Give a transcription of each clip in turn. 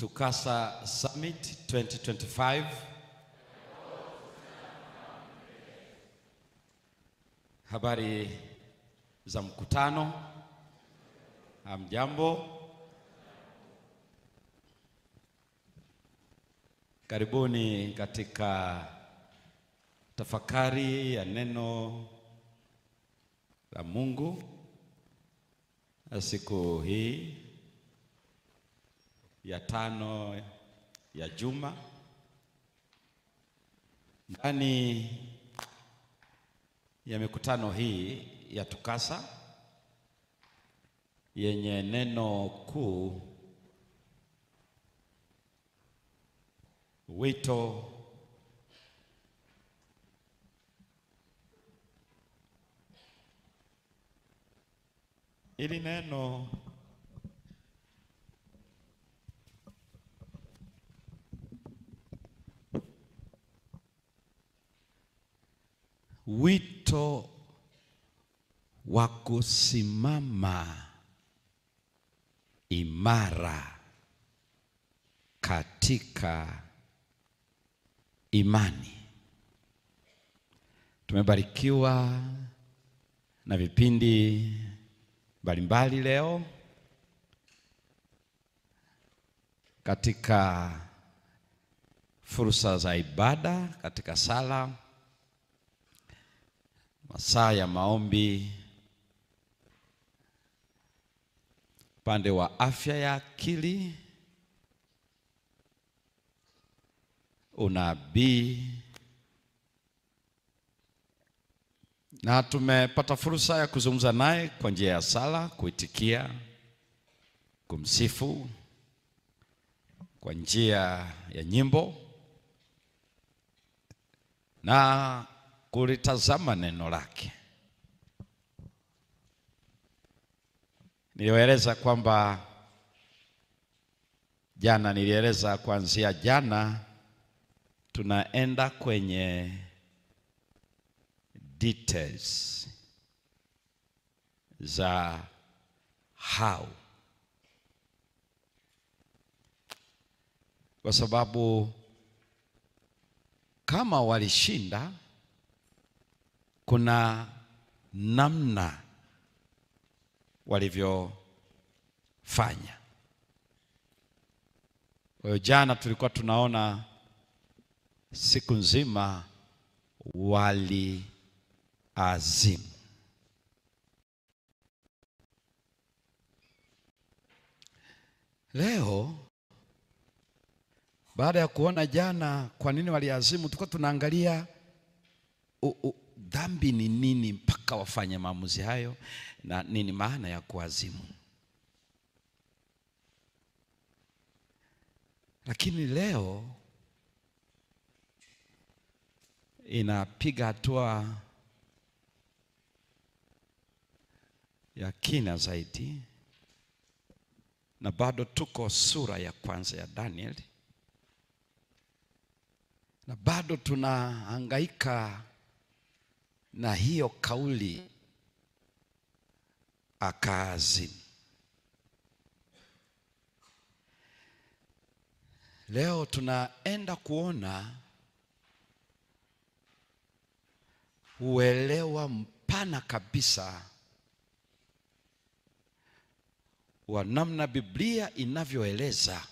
TUCASA Summit 2025. Habari za mkutano. Hamjambo. Karibuni katika tafakari ya neno la Mungu siku hii ya 5 ya juma. Ndani ya mikutano hii ya TUCASA yenye neno kuu wito ili neno wito wa kusimama imara katika imani. Tumebarikiwa na vipindi mbalimbali leo katika fursa za ibada, katika sala, masaa ya maombi, upande wa afya ya akili, unabii, na tumepata fursa ya kuzungumza naye kwa njia ya sala, kuitikia, kumsifu kwa njia ya nyimbo na kulitazama neno lake. Nilieleza kwamba nilieleza kuanzia jana tunaenda kwenye details za how, kwa sababu kama walishinda, kuna namna walivyofanya. Kwa hiyo jana tulikuwa tunaona siku nzima waliazimu. Leo baada ya kuona jana kwa nini waliazimu, tulikuwa tunaangalia dhambi ni nini mpaka wafanye maamuzi hayo, na nini maana ya kuazimu. Lakini leo inapiga hatua ya kina zaidi, na bado tuko sura ya kwanza ya Daniel, na bado tunahangaika na hiyo kauli akaazimu. Leo tunaenda kuona uelewa mpana kabisa wa namna Biblia inavyoeleza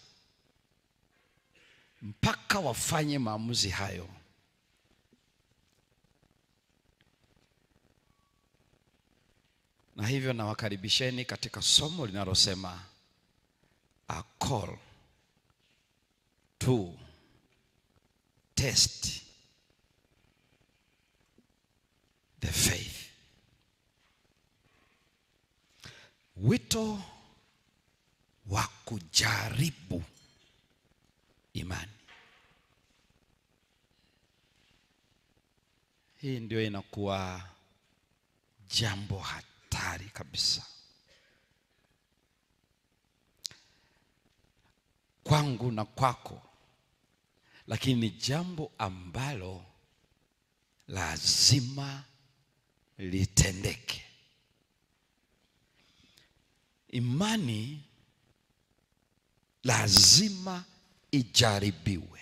mpaka wafanye maamuzi hayo. Na hivyo nawakaribisheni katika somo linalosema a call to test the faith. Wito wa kujaribu imani. Hii ndio inakuwa jambo hatari kabisa kwangu na kwako, lakini ni jambo ambalo lazima litendeke. Imani lazima ijaribiwe.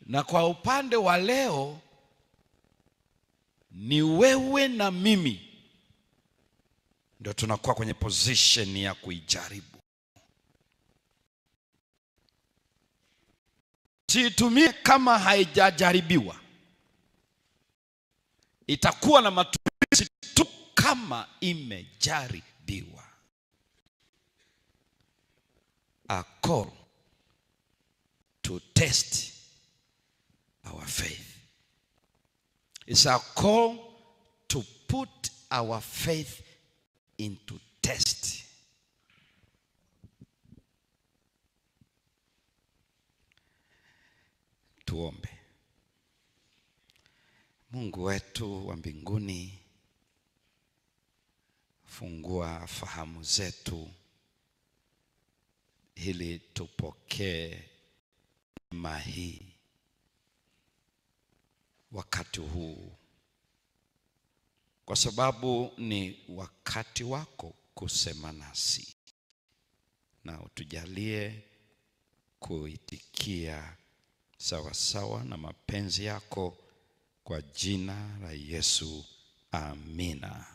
Na kwa upande wa leo ni wewe na mimi ndio tunakuwa kwenye position ya kuijaribu. Siitumie kama haijajaribiwa. Itakuwa na matumizi tu kama imejaribiwa. A call to test our faith. It's a call to put our faith into test. Tuombe. Mungu wetu wa mbinguni, fungua fahamu zetu ili tupokee neema hii wakati huu, kwa sababu ni wakati wako kusema nasi, na utujalie kuitikia sawa sawa na mapenzi yako, kwa jina la Yesu, amina.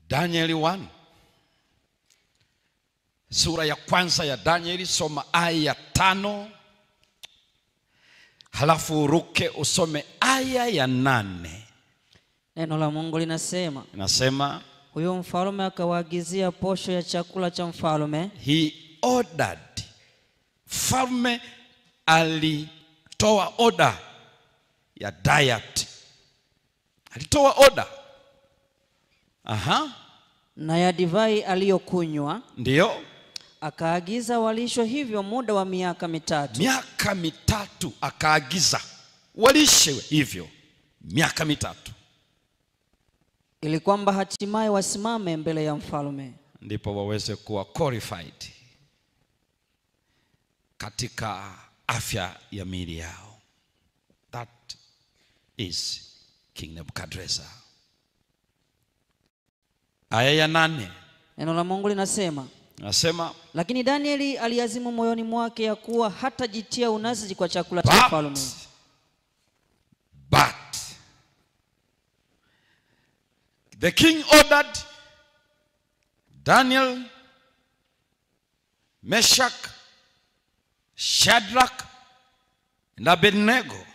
Danieli 1, sura ya kwanza ya Danieli, soma aya ya 5, halafu uruke usome aya ya 8. Neno la Mungu linasema, huyo mfalme akawaagizia posho ya chakula cha mfalme. He ordered. Mfalme alitoa order ya diet. Alitoa order. Na ya divai aliyokunywa. Ndio. Akaagiza walisho hivyo muda wa miaka 3. Miaka 3 akaagiza walishe hivyo miaka 3. Ili kwamba hatimaye wasimame mbele ya mfalme. Ndipo waweze kuwa qualified katika afya ya miili yao. That is King Nebuchadnezzar. Aya ya 8. Neno la Mungu linasema, lakini Danieli aliazimu moyoni mwake ya kuwa hatajitia unajisi kwa chakula cha mfalme. But the king ordered Daniel, Meshach, Shadrach and Abednego.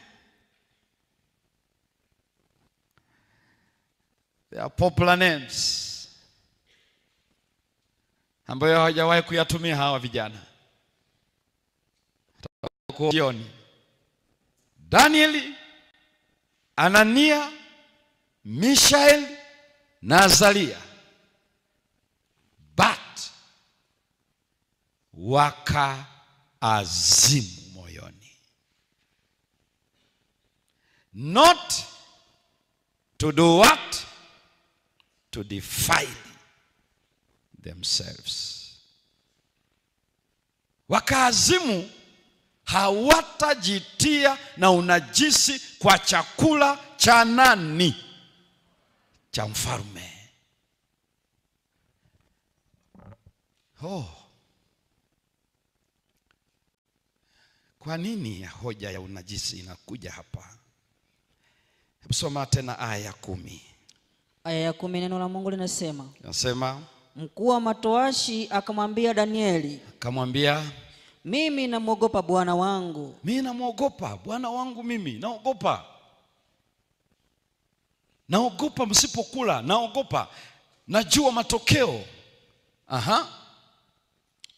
They are popular names ambayo hawajawahi kuyatumia hawa vijana. Danieli, Anania, Mishael na Azalia. But wakaazimu moyoni not to do what? To defile themselves. Wakaazimu hawatajitia na unajisi kwa chakula cha nani? Cha mfalme. Kwa nini hoja ya unajisi inakuja hapa? Hebu soma tena aya ya 10. Aya ya 10, neno la Mungu linasema, mkuu wa matowashi akamwambia Danieli, mimi namuogopa Bwana wangu. Mimi namuogopa Bwana wangu, mimi naogopa. Naogopa msipokula, naogopa. Najua matokeo.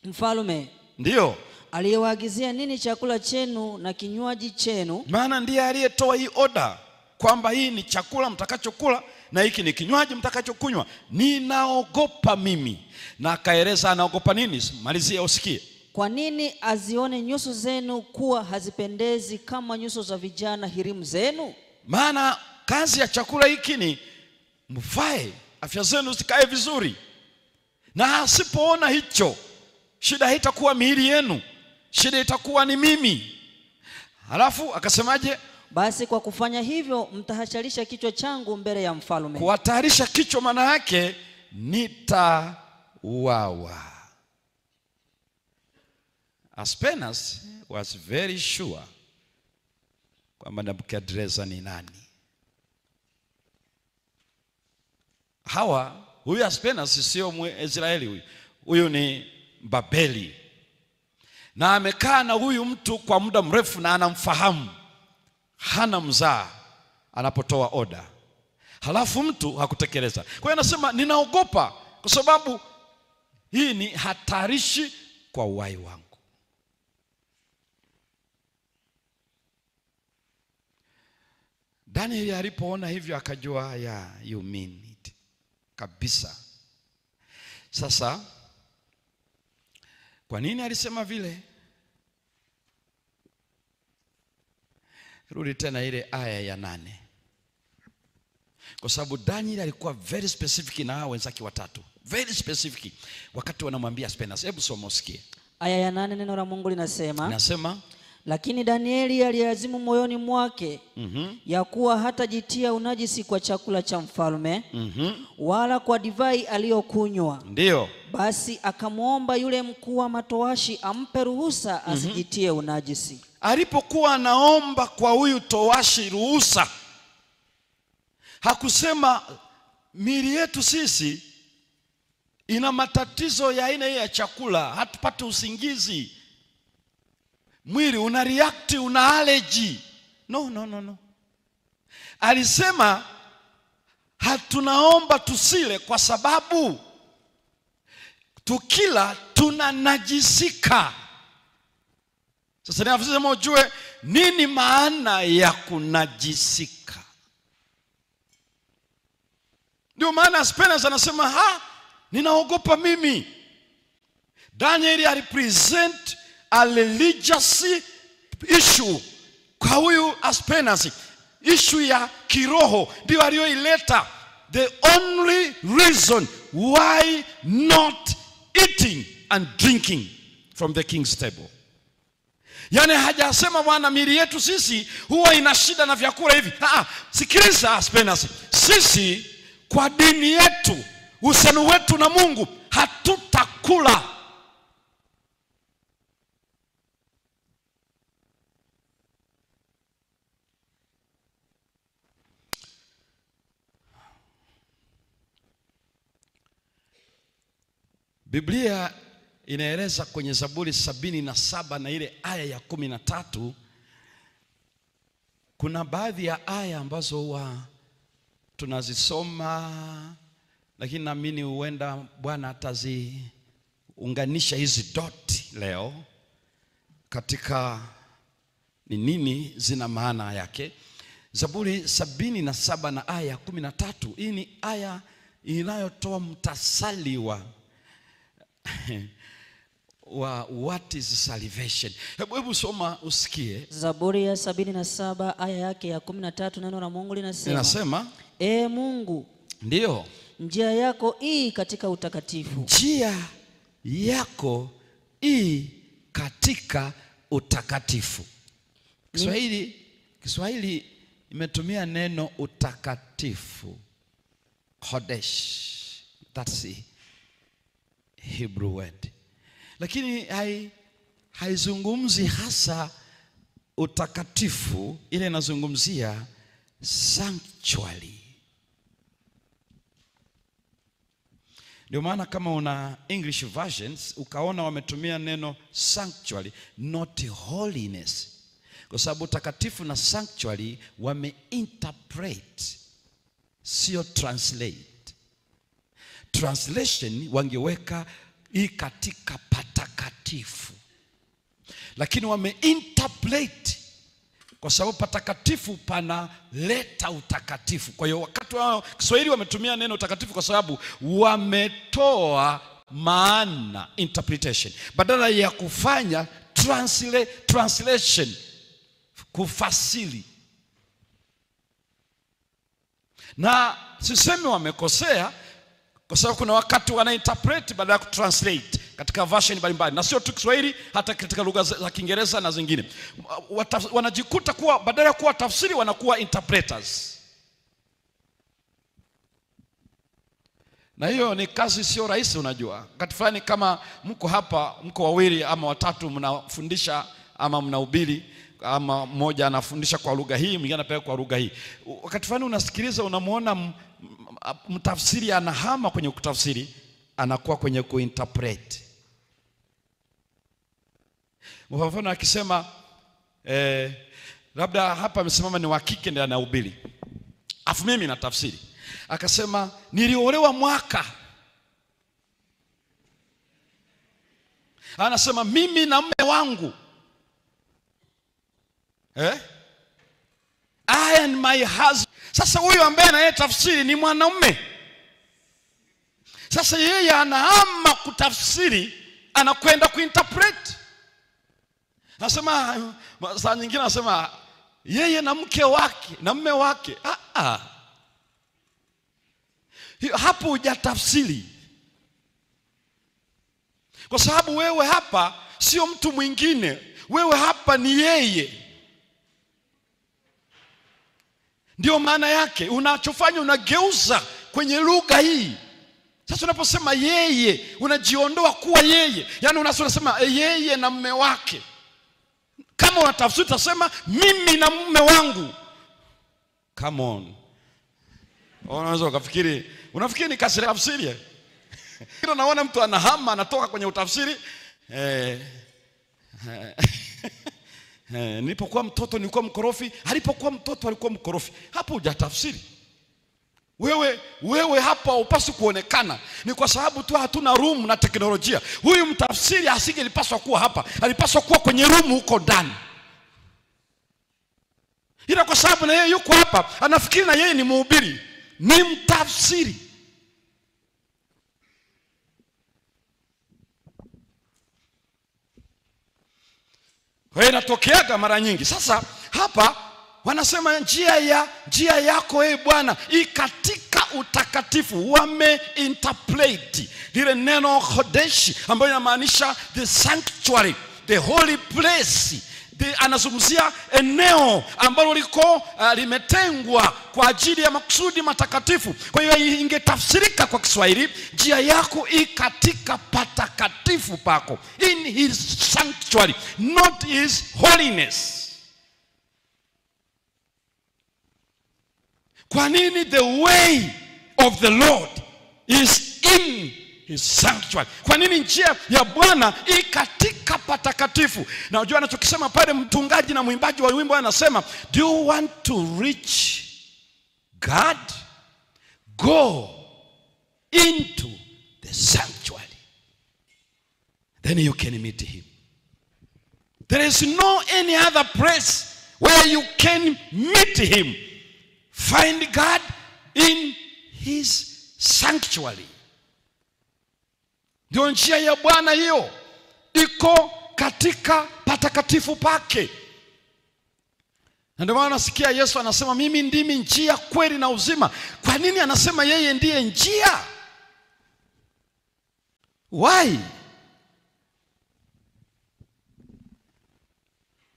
Mfalme ndio aliyewaagizia nini chakula chenu na kinywaji chenu. Maana ndiye aliyetoa hii order kwamba hii ni chakula mtakachokula na hiki ni kinywaji mtakachokunywa. Ninaogopa mimi. Na akaeleza anaogopa nini. Malizia usikie. Kwa nini azione nyuso zenu kuwa hazipendezi kama nyuso za vijana hirimu zenu? Maana kazi ya chakula hiki ni mfae, afya zenu zikae vizuri. Na asipoona hicho, shida haitakuwa miili yenu, shida itakuwa ni mimi. Halafu akasemaje? basi kwa kufanya hivyo mtahatarisha kichwa changu mbele ya mfalme. Kuhatarisha kichwa maana yake nitauawa. Aspenas was very sure kwamba Nebukadneza ni nani. Huyu Aspenas sio Israeli, huyu ni Babeli, na amekaa na huyu mtu kwa muda mrefu na anamfahamu, hana mzaa anapotoa oda, halafu mtu hakutekeleza. Kwa hiyo anasema ninaogopa kwa sababu hii ni hatarishi kwa uhai wangu. Daniel alipoona hivyo akajua you mean it kabisa. Sasa kwa nini alisema vile? Rudi tena ile aya ya 8. Kwa sababu Daniel alikuwa very specific na hao wenzake watatu. Very specific wakati wanamwambia Aspenas. Hebu soma usikie. Aya ya 8, neno la Mungu linasema. Nasema, lakini Danieli aliazimu moyoni mwake ya kuwa hatajitia unajisi kwa chakula cha mfalme wala kwa divai aliyokunywa. Ndio. Basi akamwomba yule mkuu wa matowashi ampe ruhusa asijitie unajisi. Alipokuwa anaomba kwa huyu towashi ruhusa, hakusema miili yetu sisi ina matatizo ya aina ya chakula, hatupate usingizi, mwili una react, una allergy. No. Alisema hatunaomba tusile kwa sababu tukila tunanajisika. Sasa ninafundisha ujue nini maana ya kunajisika. Ndio maana Aspenas anasema ninaogopa mimi. Daniel alipresent a religious issue kwa huyu Aspenas, issue ya kiroho ndio aliyoileta. The only reason why not eating and drinking from the king's table. Yani hajasema bwana miili yetu sisi huwa ina shida na vyakula hivi. Sikiliza Aspenas, sisi kwa dini yetu, uhusiano wetu na Mungu, hatutakula. Biblia inaeleza kwenye Zaburi 77 na ile aya ya 13, kuna baadhi ya aya ambazo huwa tunazisoma, lakini naamini huenda Bwana ataziunganisha hizi dot leo katika ni nini zina maana yake. Zaburi 77 na aya ya 13, hii ni aya inayotoa mtasali wa what is salvation. Hebu soma usikie. Zaburi ya 77 aya yake ya 13, neno la Mungu linasema, Mungu, ndio, njia yako ii katika utakatifu. Njia yako ii katika utakatifu. Kiswahili imetumia neno utakatifu, Kodesh. That's the Hebrew word. Lakini haizungumzi hasa utakatifu, ile inazungumzia sanctuary. Ndio maana kama una English versions ukaona wametumia neno sanctuary, not holiness, kwa sababu utakatifu na sanctuary wameinterpret, sio translate. Translation wangeweka hii katika patakatifu, lakini wameinterpret kwa sababu patakatifu panaleta utakatifu. Kwa hiyo wakati wao Kiswahili wametumia neno utakatifu kwa sababu wametoa maana, interpretation, badala ya kufanya translation, kufasili. Na sisemi wamekosea, kwa sababu kuna wakati wana interpret badala ya kutranslate. katika version mbalimbali, na sio tu Kiswahili, hata katika lugha za Kiingereza na zingine. Wanajikuta kuwa badala ya kuwa tafsiri wanakuwa interpreters. Na hiyo ni kazi sio rahisi. Unajua, wakati fulani kama mko hapa, mko wawili ama watatu, mnafundisha ama mnahubiri, ama mmoja anafundisha kwa lugha hii, mwingine anapeleka kwa lugha hii, wakati fulani unasikiliza, unamuona mtafsiri anahama kwenye kutafsiri, anakuwa kwenye kuinterpret. Kwa mfano akisema labda hapa amesimama ni wa kike ndiye anahubiri, afu mimi na tafsiri, akasema niliolewa mwaka, anasema mimi na mume wangu, I and my husband. Sasa huyu ambaye anaye tafsiri ni mwanamume. Sasa yeye anahama kutafsiri, anakwenda kuinterpret. Anasema saa nyingine anasema yeye na mke wake na mume wake. Hapo hujatafsiri, kwa sababu wewe hapa sio mtu mwingine, wewe hapa ni yeye. Ndio maana yake unachofanya, unageuza kwenye lugha hii. Sasa unaposema yeye, unajiondoa kuwa yeye. Yaani unasema yeye na mume wake. Kama unatafsiri utasema mimi na mume wangu. Come on. Unaweza ukafikiri, unafikiri ni kasiri tafsiri. Kila naona mtu anahama, anatoka kwenye utafsiri. Nilipokuwa mtoto nilikuwa mkorofi, alipokuwa mtoto alikuwa mkorofi. Hapo hujatafsiri. Wewe hapa upaswi kuonekana. Ni kwa sababu tu hatuna room na teknolojia. Huyu mtafsiri asingelipaswa kuwa hapa, alipaswa kuwa kwenye room huko ndani. Ila kwa sababu na yeye yuko hapa, anafikiri na yeye ni mhubiri, ni mtafsiri. Kwa hiyo inatokeaga mara nyingi. Sasa hapa wanasema njia yako Bwana katika utakatifu. Wameinterpret lile neno Kodeshi ambayo inamaanisha the sanctuary, the holy place. Anazungumzia eneo ambalo liko limetengwa kwa ajili ya makusudi matakatifu. Kwa hiyo ingetafsirika kwa Kiswahili, njia yako katika patakatifu pako, in his sanctuary, not his holiness. Kwa nini the way of the Lord is in his sanctuary? Kwa nini njia ya Bwana katika patakatifu? Na unajua anachokisema pale mtungaji na mwimbaji wa wimbo anasema, do you want to reach God? Go into the sanctuary, then you can meet him. There is no any other place where you can meet him. Find God in his sanctuary. Ndio njia ya Bwana hiyo, iko katika patakatifu pake. Na ndio maana nasikia Yesu anasema mimi ndimi njia, kweli na uzima. Kwa nini anasema yeye ndiye njia? Why?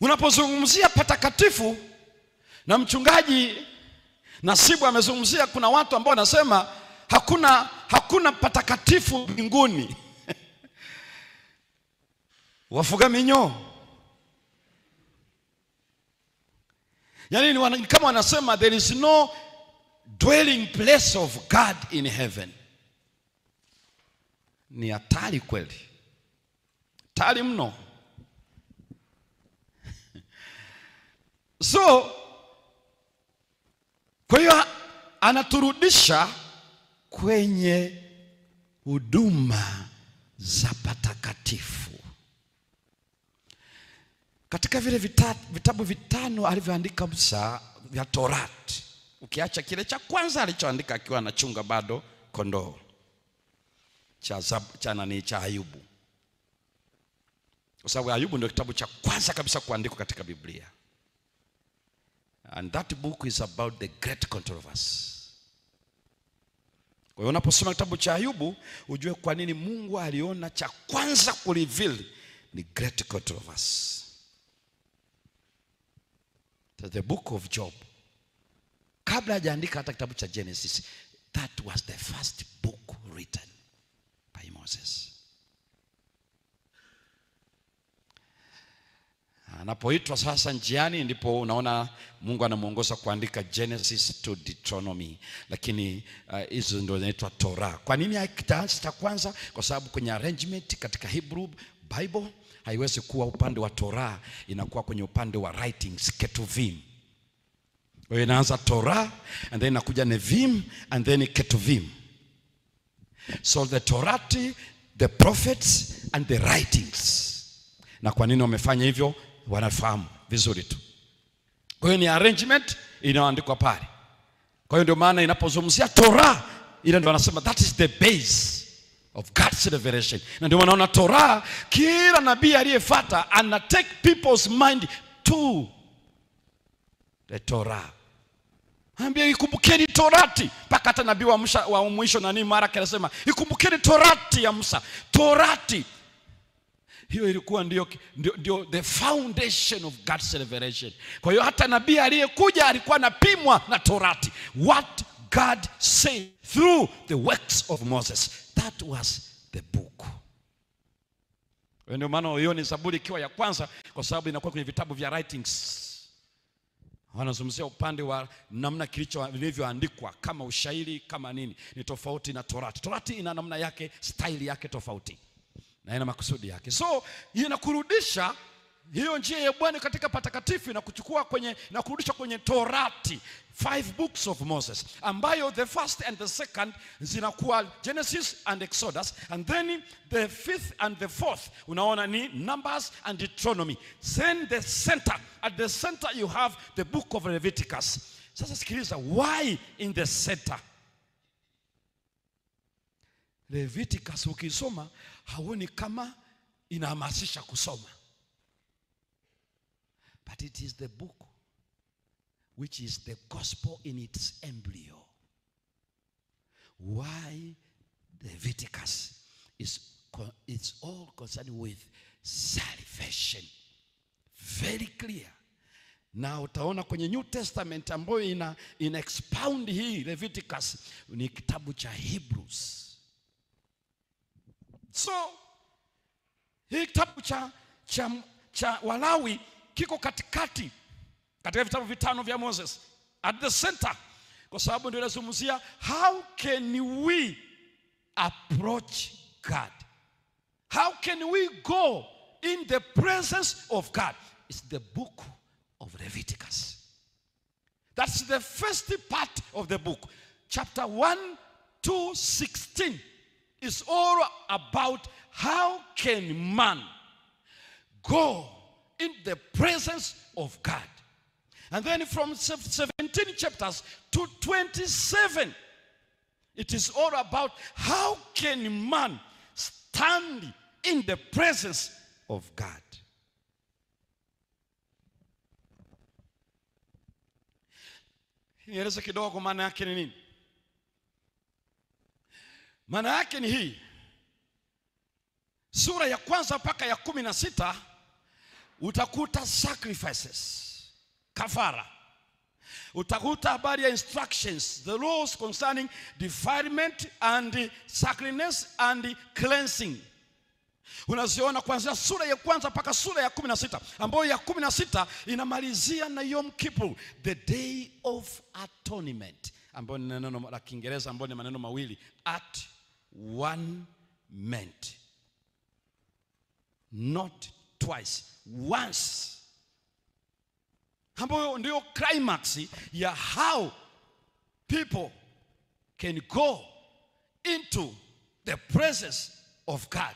Unapozungumzia patakatifu, na mchungaji Nasibu amezungumzia, kuna watu ambao wanasema hakuna patakatifu mbinguni. Wafuga minyoo. Yaani kama wanasema there is no dwelling place of God in heaven. Ni hatari kweli. Hatari mno. So kwa hiyo anaturudisha kwenye huduma za patakatifu. Katika vile vitabu vitano alivyoandika Musa vya Torati, ukiacha kile cha kwanza alichoandika akiwa anachunga bado kondoo, cha Ayubu. Kwa sababu Ayubu ndio kitabu cha kwanza kabisa kuandikwa katika Biblia. And that book is about the great controversy. Kwa hiyo unaposoma kitabu cha Ayubu, ujue kwa nini Mungu aliona cha kwanza kureveal ni great controversy. The book of Job, kabla hajaandika hata kitabu cha Genesis, that was the first book written by Moses. Anapoitwa sasa njiani, ndipo unaona Mungu anamuongoza kuandika Genesis to Deuteronomy, lakini hizo ndio zinaitwa Torah. Kwa nini hakitaanza cha kwanza? Kwa sababu kwenye arrangement katika Hebrew Bible haiwezi kuwa upande wa Torah, inakuwa kwenye upande wa writings, Ketuvim. Kwa hiyo inaanza Torah and then inakuja Nevim and then Ketuvim. So the Torah, the prophets and the writings. Na kwa nini wamefanya hivyo? Wanafahamu vizuri tu. Kwa hiyo ni arrangement inayoandikwa pale. Kwa hiyo ndio maana inapozungumzia Torah, ile ndio wanasema that is the base of God's revelation. Na ndio maana Torah, kila nabii aliyefuata ana take people's mind to the Torah. Ambia ikumbukeni Torati, mpaka hata nabii wa mwisho nani Maraki anasema ikumbukeni Torati ya Musa. Torati hiyo ilikuwa ndio the foundation of God's revelation. Kwa hiyo hata nabii aliyekuja alikuwa anapimwa na Torati. What God said through the works of Moses, that was the book. Ndio maana hiyo ni Zaburi ikiwa ya kwanza, kwa sababu inakuwa kwenye vitabu vya writings. Wanazungumzia upande wa namna vilivyoandikwa, kama ushairi, kama nini. Ni tofauti na Torati. Torati ina namna yake, style yake tofauti, na ina makusudi yake. So inakurudisha hiyo njia ya Bwana katika patakatifu, na kuchukua kwenye na kurudisha kwenye Torati, 5 books of Moses, ambayo the first and the second zinakuwa Genesis and Exodus, and then the fifth and the fourth unaona ni Numbers and Deuteronomy. Then the center, at the center you have the book of Leviticus. Sasa sikiliza, why in the center? Leviticus ukisoma hauoni kama inahamasisha kusoma, but it is the book which is the gospel in its embryo. Why Leviticus it's all concerned with salvation. Very clear. Na utaona kwenye New Testament ambayo ina expound hii Leviticus ni kitabu cha Hebrews. So hii kitabu cha Walawi kiko katikati katika vitabu vitano vya Moses, at the center, kwa sababu ndio inazungumzia how can we approach God, how can we go in the presence of God. It's the book of Leviticus. That's the first part of the book. Chapter 1 to 16 is all about how can man go in the presence of God. And then from 17 chapters to 27, it is all about how can man stand in the presence of God. Nieleze kidogo maana yake ni nini? Maana yake ni hii. Sura ya kwanza mpaka ya 16 utakuta sacrifices, kafara. Utakuta habari ya instructions, the laws concerning defilement and sacredness and cleansing. Unaziona kuanzia sura ya kwanza mpaka sura ya 16, ambayo ya 16 inamalizia na Yom Kippur, the day of atonement, ambayo ni neno la Kiingereza ambayo ni maneno mawili, at one meant, not twice, once, ambayo ndio climax ya how people can go into the presence of God.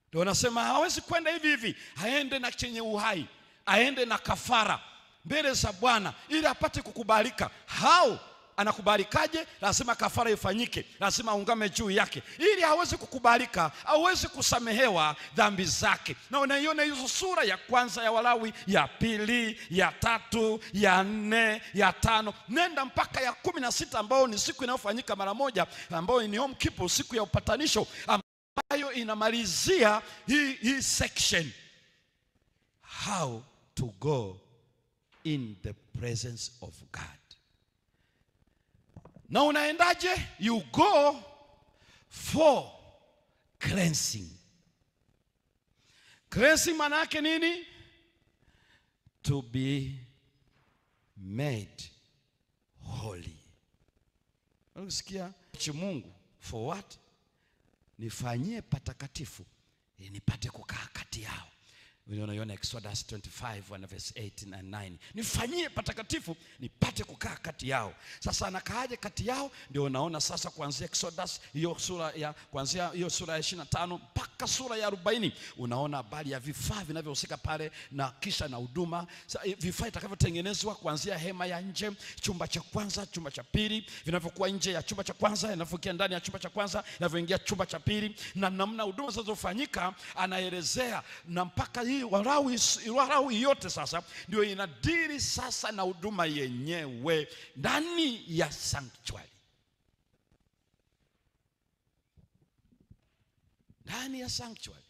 Ndio wanasema hawezi kwenda hivi hivi, aende na chenye uhai, aende na kafara mbele za Bwana ili apate kukubalika. How anakubalikaje? Lazima kafara ifanyike, lazima aungame juu yake ili hawezi kukubalika, hawezi kusamehewa dhambi zake. Na unaiona hizo sura ya kwanza ya Walawi, ya pili, ya tatu, ya nne, ya tano, nenda mpaka ya 16 ambao ni siku inayofanyika mara moja, ambao ni Yom Kippur, siku ya upatanisho, ambayo inamalizia hii section, how to go in the presence of God. Na unaendaje? You go for cleansing. Cleansing maana yake nini? To be made holy. Unasikia? Mungu for what? Nifanyie patakatifu nipate kukaa kati yao. Unaiona Exodus 25 verse 8 and 9. Nifanyie patakatifu nipate kukaa kati yao. Sasa anakaaje kati yao? Ndio unaona sasa kuanzia Exodus hiyo sura ya kuanzia hiyo sura ya 25 mpaka sura ya 40, unaona habari ya vifaa vinavyohusika pale, na kisha na huduma, vifaa vitakavyotengenezwa kuanzia hema ya nje, chumba cha kwanza, chumba cha pili, vinavyokuwa nje ya chumba cha kwanza, vinavyokuwa ndani ya chumba cha kwanza, vinavyoingia chumba cha pili, na namna huduma zinazofanyika anaelezea. Na mpaka hii Walawi yote sasa ndio inadili sasa na huduma yenyewe ndani ya sanctuary. Ndani ya sanctuary.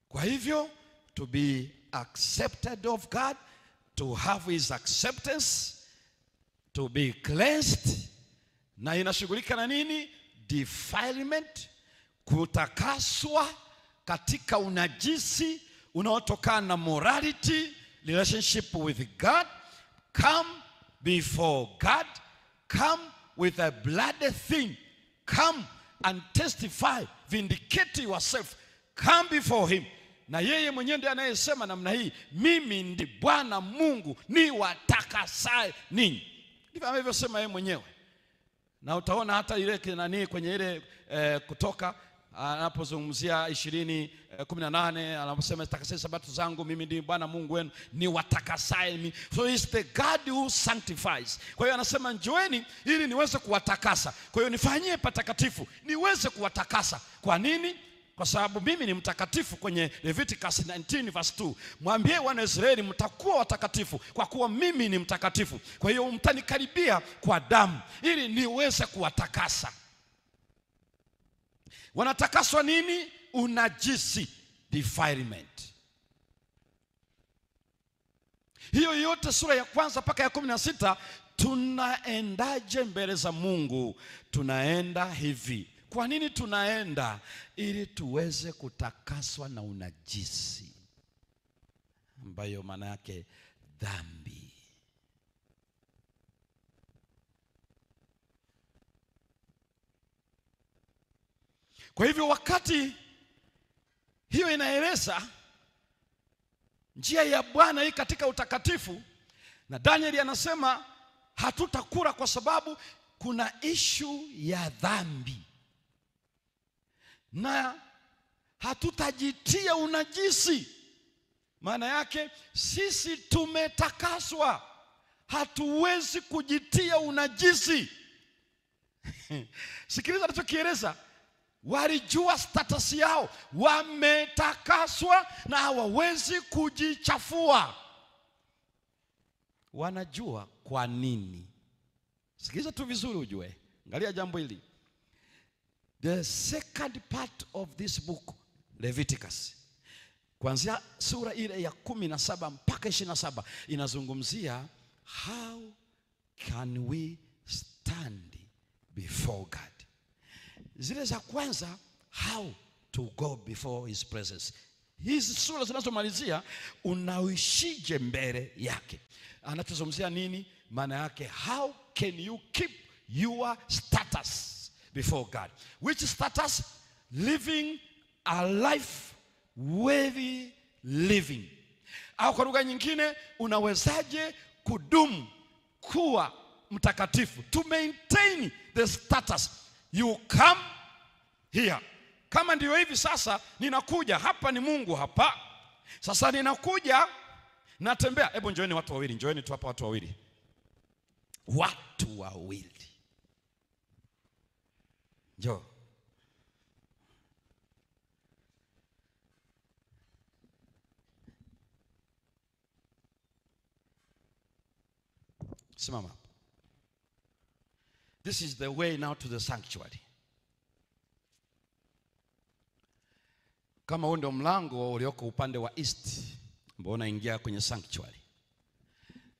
Kwa hivyo to be accepted of God, to have his acceptance, to be cleansed, na inashughulika na nini? Defilement, kutakaswa katika unajisi unaotokana na morality, relationship with God. Come before God, come with a bloody thing, come and testify, vindicate yourself, come before him. Na yeye mwenyewe ndiye anayesema namna hii, mimi ndi Bwana Mungu ni watakasaye ninyi. Ndivyo anavyosema yeye mwenyewe. Na utaona hata ile nani kwenye ile Kutoka anapozungumzia 20:18 anaposema takaseni sabato zangu, mimi ndi Bwana Mungu wenu ni watakasaye. So it's the God who sanctifies. Kwa hiyo anasema njoeni ili niweze kuwatakasa. Kwa hiyo nifanyie patakatifu niweze kuwatakasa. Kwa nini? Kwa sababu mimi ni mtakatifu. Kwenye Leviticus 19 verse 2, mwambie wana Israeli mtakuwa watakatifu kwa kuwa mimi ni mtakatifu. Kwa hiyo mtanikaribia kwa damu ili niweze kuwatakasa. Wanatakaswa nini? Unajisi, defilement. Hiyo yote sura ya kwanza mpaka ya 16. Tunaendaje mbele za Mungu? Tunaenda hivi. Kwa nini tunaenda? Ili tuweze kutakaswa na unajisi, ambayo maana yake dhambi. Kwa hivyo wakati hiyo inaeleza njia ya Bwana hii katika utakatifu, na Danieli anasema hatutakula kwa sababu kuna issue ya dhambi, na hatutajitia unajisi. Maana yake sisi tumetakaswa, hatuwezi kujitia unajisi. Sikiliza anachokieleza. Walijua status yao, wametakaswa na hawawezi kujichafua. Wanajua kwa nini. Sikiliza tu vizuri ujue. Angalia jambo hili. The second part of this book, Leviticus, kuanzia sura ile ya 17 mpaka 27, inazungumzia how can we stand before God. Zile za kwanza, how to go before his presence. Hizi sura zinazomalizia unaishije mbele yake. Anatuzungumzia nini? Maana yake how can you keep your status before God. Which status? Living a life worthy living. Au kwa lugha nyingine, unawezaje kudumu kuwa mtakatifu? To maintain the status. You come here. Kama ndio hivi sasa ninakuja hapa, ni Mungu hapa. Sasa ninakuja natembea. Hebu njoeni watu wawili, njoeni tu hapa watu wawili. watu wawili. Njoo. Simama. This is the way now to the sanctuary. Kama huo ndio mlango ulioko upande wa east ambao unaingia kwenye sanctuary,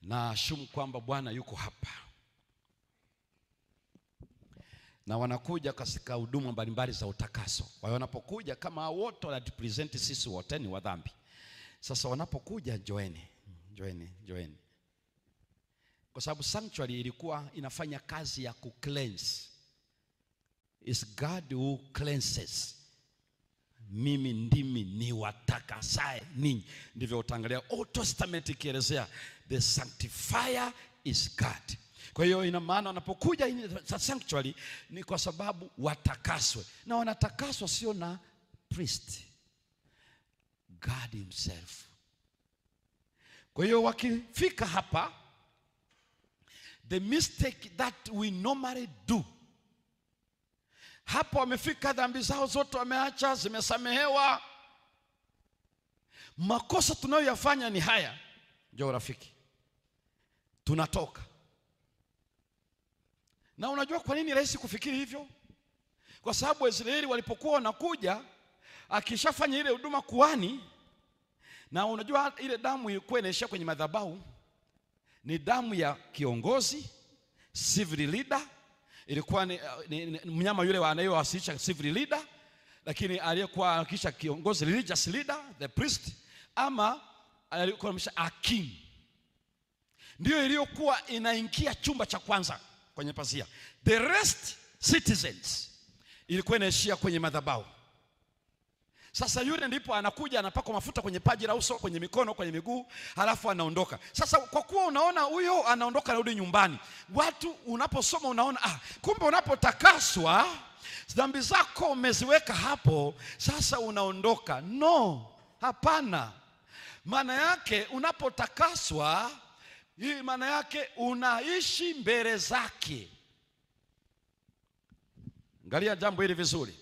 na ashumu kwamba Bwana yuko hapa, na wanakuja katika huduma mbalimbali za utakaso. Kwa hiyo wanapokuja, kama wote wanatupresent sisi wote ni wa dhambi, sasa wanapokuja joeni. Kwa sababu sanctuary ilikuwa inafanya kazi ya kucleanse. It's God who cleanses. Mimi ndimi ni watakasaye ninyi. Ndivyo utaangalia Old Testament ikielezea the sanctifier is God. Kwa hiyo ina maana wanapokuja sanctuary ni kwa sababu watakaswe, na wanatakaswa sio na priest, God himself. Kwa hiyo wakifika hapa, the mistake that we normally do, hapo wamefika, dhambi zao zote wameacha, zimesamehewa. Makosa tunayoyafanya ni haya. Njoo rafiki, tunatoka. Na unajua kwa nini rahisi kufikiri hivyo? Kwa sababu Waisraeli walipokuwa wanakuja, akishafanya ile huduma kuhani, na unajua ile damu ilikuwa inaishia kwenye madhabahu, ni damu ya kiongozi, civil leader. Ilikuwa ni mnyama yule anayewasilisha civil leader, lakini aliyekuwa kisha kiongozi, religious leader, the priest, ama alikuwa a king, ndio iliyokuwa inaingia chumba cha kwanza kwenye pazia. The rest citizens ilikuwa inaishia kwenye madhabahu. Sasa yule ndipo anakuja, anapaka mafuta kwenye paji la uso, kwenye mikono, kwenye miguu, halafu anaondoka. Sasa kwa kuwa unaona huyo anaondoka, anarudi nyumbani, watu unaposoma unaona kumbe unapotakaswa dhambi zako umeziweka hapo, sasa unaondoka. No, hapana. Maana yake unapotakaswa, hii maana yake unaishi mbele zake. Angalia jambo hili vizuri.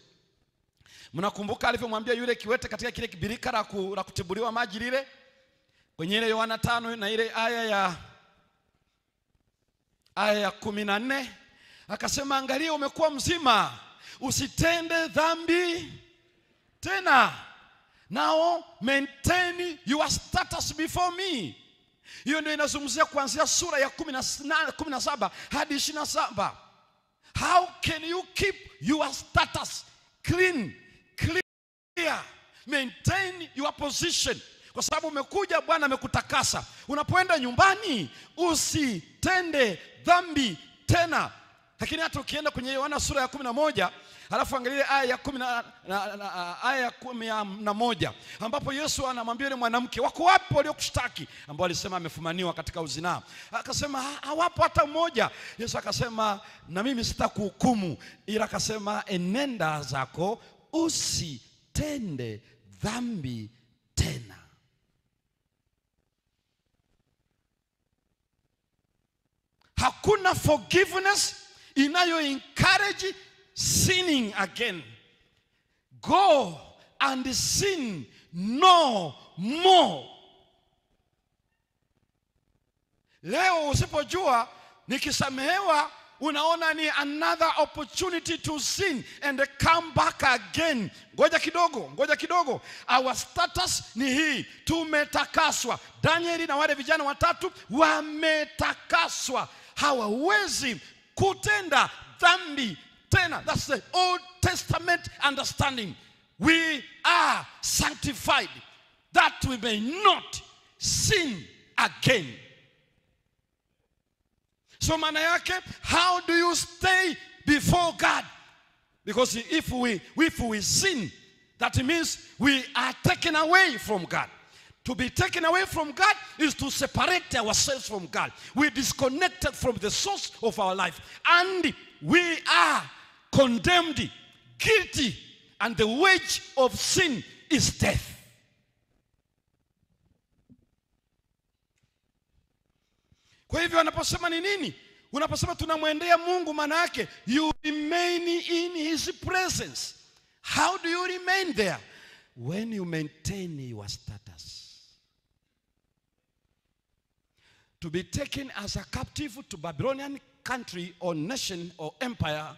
Mnakumbuka alivyomwambia yule kiwete katika kile kibirika la kutibuliwa maji lile, kwenye ile Yohana 5 na ile aya ya 14, akasema angalia, umekuwa mzima, usitende dhambi tena. Now maintain your status before me. Hiyo ndio inazungumzia kuanzia sura ya 17 hadi 27. How can you keep your status clear? Maintain your position. Kwa sababu umekuja, Bwana amekutakasa. Unapoenda nyumbani, usitende dhambi tena. Lakini hata ukienda kwenye Yohana sura ya 11, halafu angalia aya ya 11, ambapo Yesu anamwambia yule mwanamke, wako wapi waliokushtaki? Ambao alisema amefumaniwa katika uzinaa. Akasema hawapo hata mmoja. Yesu akasema na mimi sitakuhukumu, ila akasema enenda zako, usitende dhambi tena. Hakuna forgiveness inayo encourage sinning again. Go and sin no more. Leo usipojua nikisamehewa, unaona ni another opportunity to sin and come back again. Ngoja kidogo. Our status ni hii, tumetakaswa. Danieli na wale vijana watatu wametakaswa, hawawezi kutenda dhambi tena. That's the Old Testament understanding. We are sanctified that we may not sin again. So maana yake, how do you stay before God? Because if we sin, that means we are taken away from God. To be taken away from God is to separate ourselves from God. We disconnected from the source of our life, and we are condemned, guilty, and the wage of sin is death. Kwa hivyo anaposema ni nini? Unaposema tunamwendea Mungu, maana yake you remain in his presence. How do you remain there? When you maintain your status. To be taken as a captive to Babylonian country or nation or empire,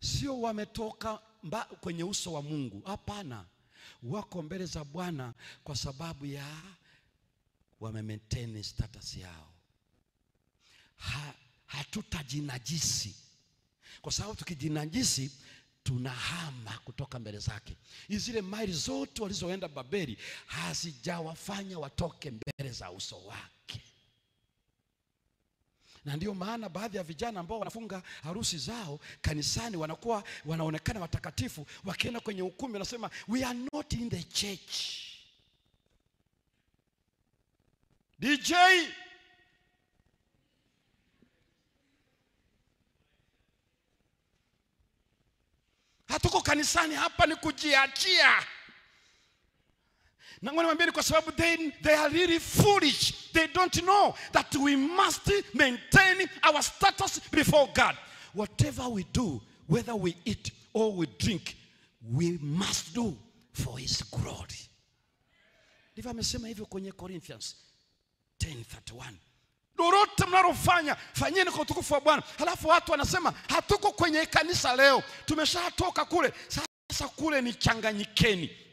sio wametoka kwenye uso wa Mungu. Hapana, wako mbele za Bwana kwa sababu ya wame-maintain status yao. Hatutajinajisi, kwa sababu tukijinajisi tunahama kutoka mbele zake. Zile maili zote walizoenda Babeli hazijawafanya watoke mbele za uso wake. Na ndio maana baadhi ya vijana ambao wanafunga harusi zao kanisani wanakuwa wanaonekana watakatifu, wakienda kwenye ukumbi wanasema we are not in the church. DJ, hatuko kanisani hapa ni kujiachia. Na mwambie kwa sababu they are really foolish. They don't know that we must maintain our status before God. Whatever we do, whether we eat or we drink, we must do for his glory. Ndivyo amesema hivyo kwenye Corinthians 10:31. Lolote mnalofanya fanyeni kwa utukufu wa Bwana. Halafu watu wanasema hatuko kwenye kanisa leo, tumeshatoka kule. Sasa kule ni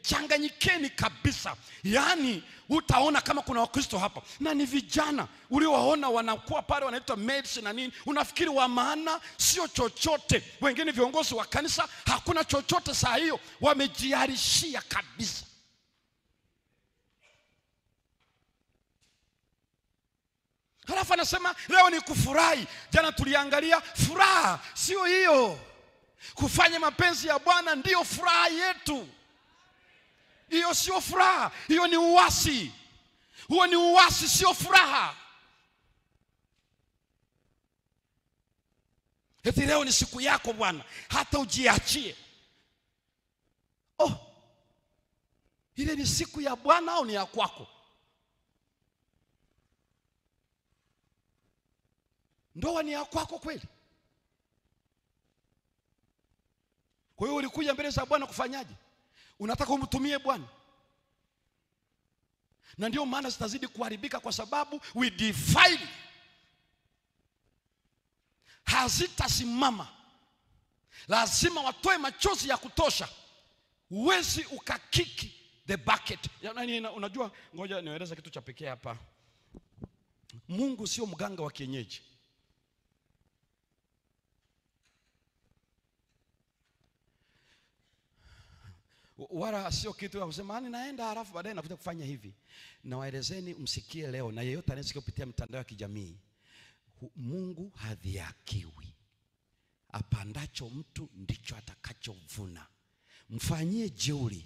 changanyikeni kabisa. Yaani utaona kama kuna Wakristo hapa na ni vijana uliowaona wanakuwa pale wanaitwa maids na nini, unafikiri wa maana, sio chochote. Wengine viongozi wa kanisa hakuna chochote saa hiyo, wamejiarishia kabisa. Halafu anasema leo ni kufurahi. Jana tuliangalia furaha sio hiyo. Kufanya mapenzi ya Bwana ndio furaha yetu. Hiyo sio furaha, hiyo ni uasi. Huo ni uasi, sio furaha. Eti leo ni siku yako Bwana, hata ujiachie. Ile ni siku ya Bwana au ni ya kwako? Ndoa ni ya kwako kweli? Kwa hiyo ulikuja mbele za Bwana kufanyaje? Unataka umtumie Bwana? Na ndio maana zitazidi kuharibika kwa sababu we defile. Hazitasimama. Lazima watoe machozi ya kutosha. Uwezi ukakiki the bucket. Unajua, ngoja nieleze kitu cha pekee hapa. Mungu sio mganga wa kienyeji. Wala sio kitu ya kusema naenda halafu baadaye nakuja kufanya hivi. Na waelezeni msikie leo, na yeyote anayesikia kupitia mitandao ya kijamii, Mungu hadhihakiwi. Apandacho mtu ndicho atakachovuna. Mfanyie jeuri.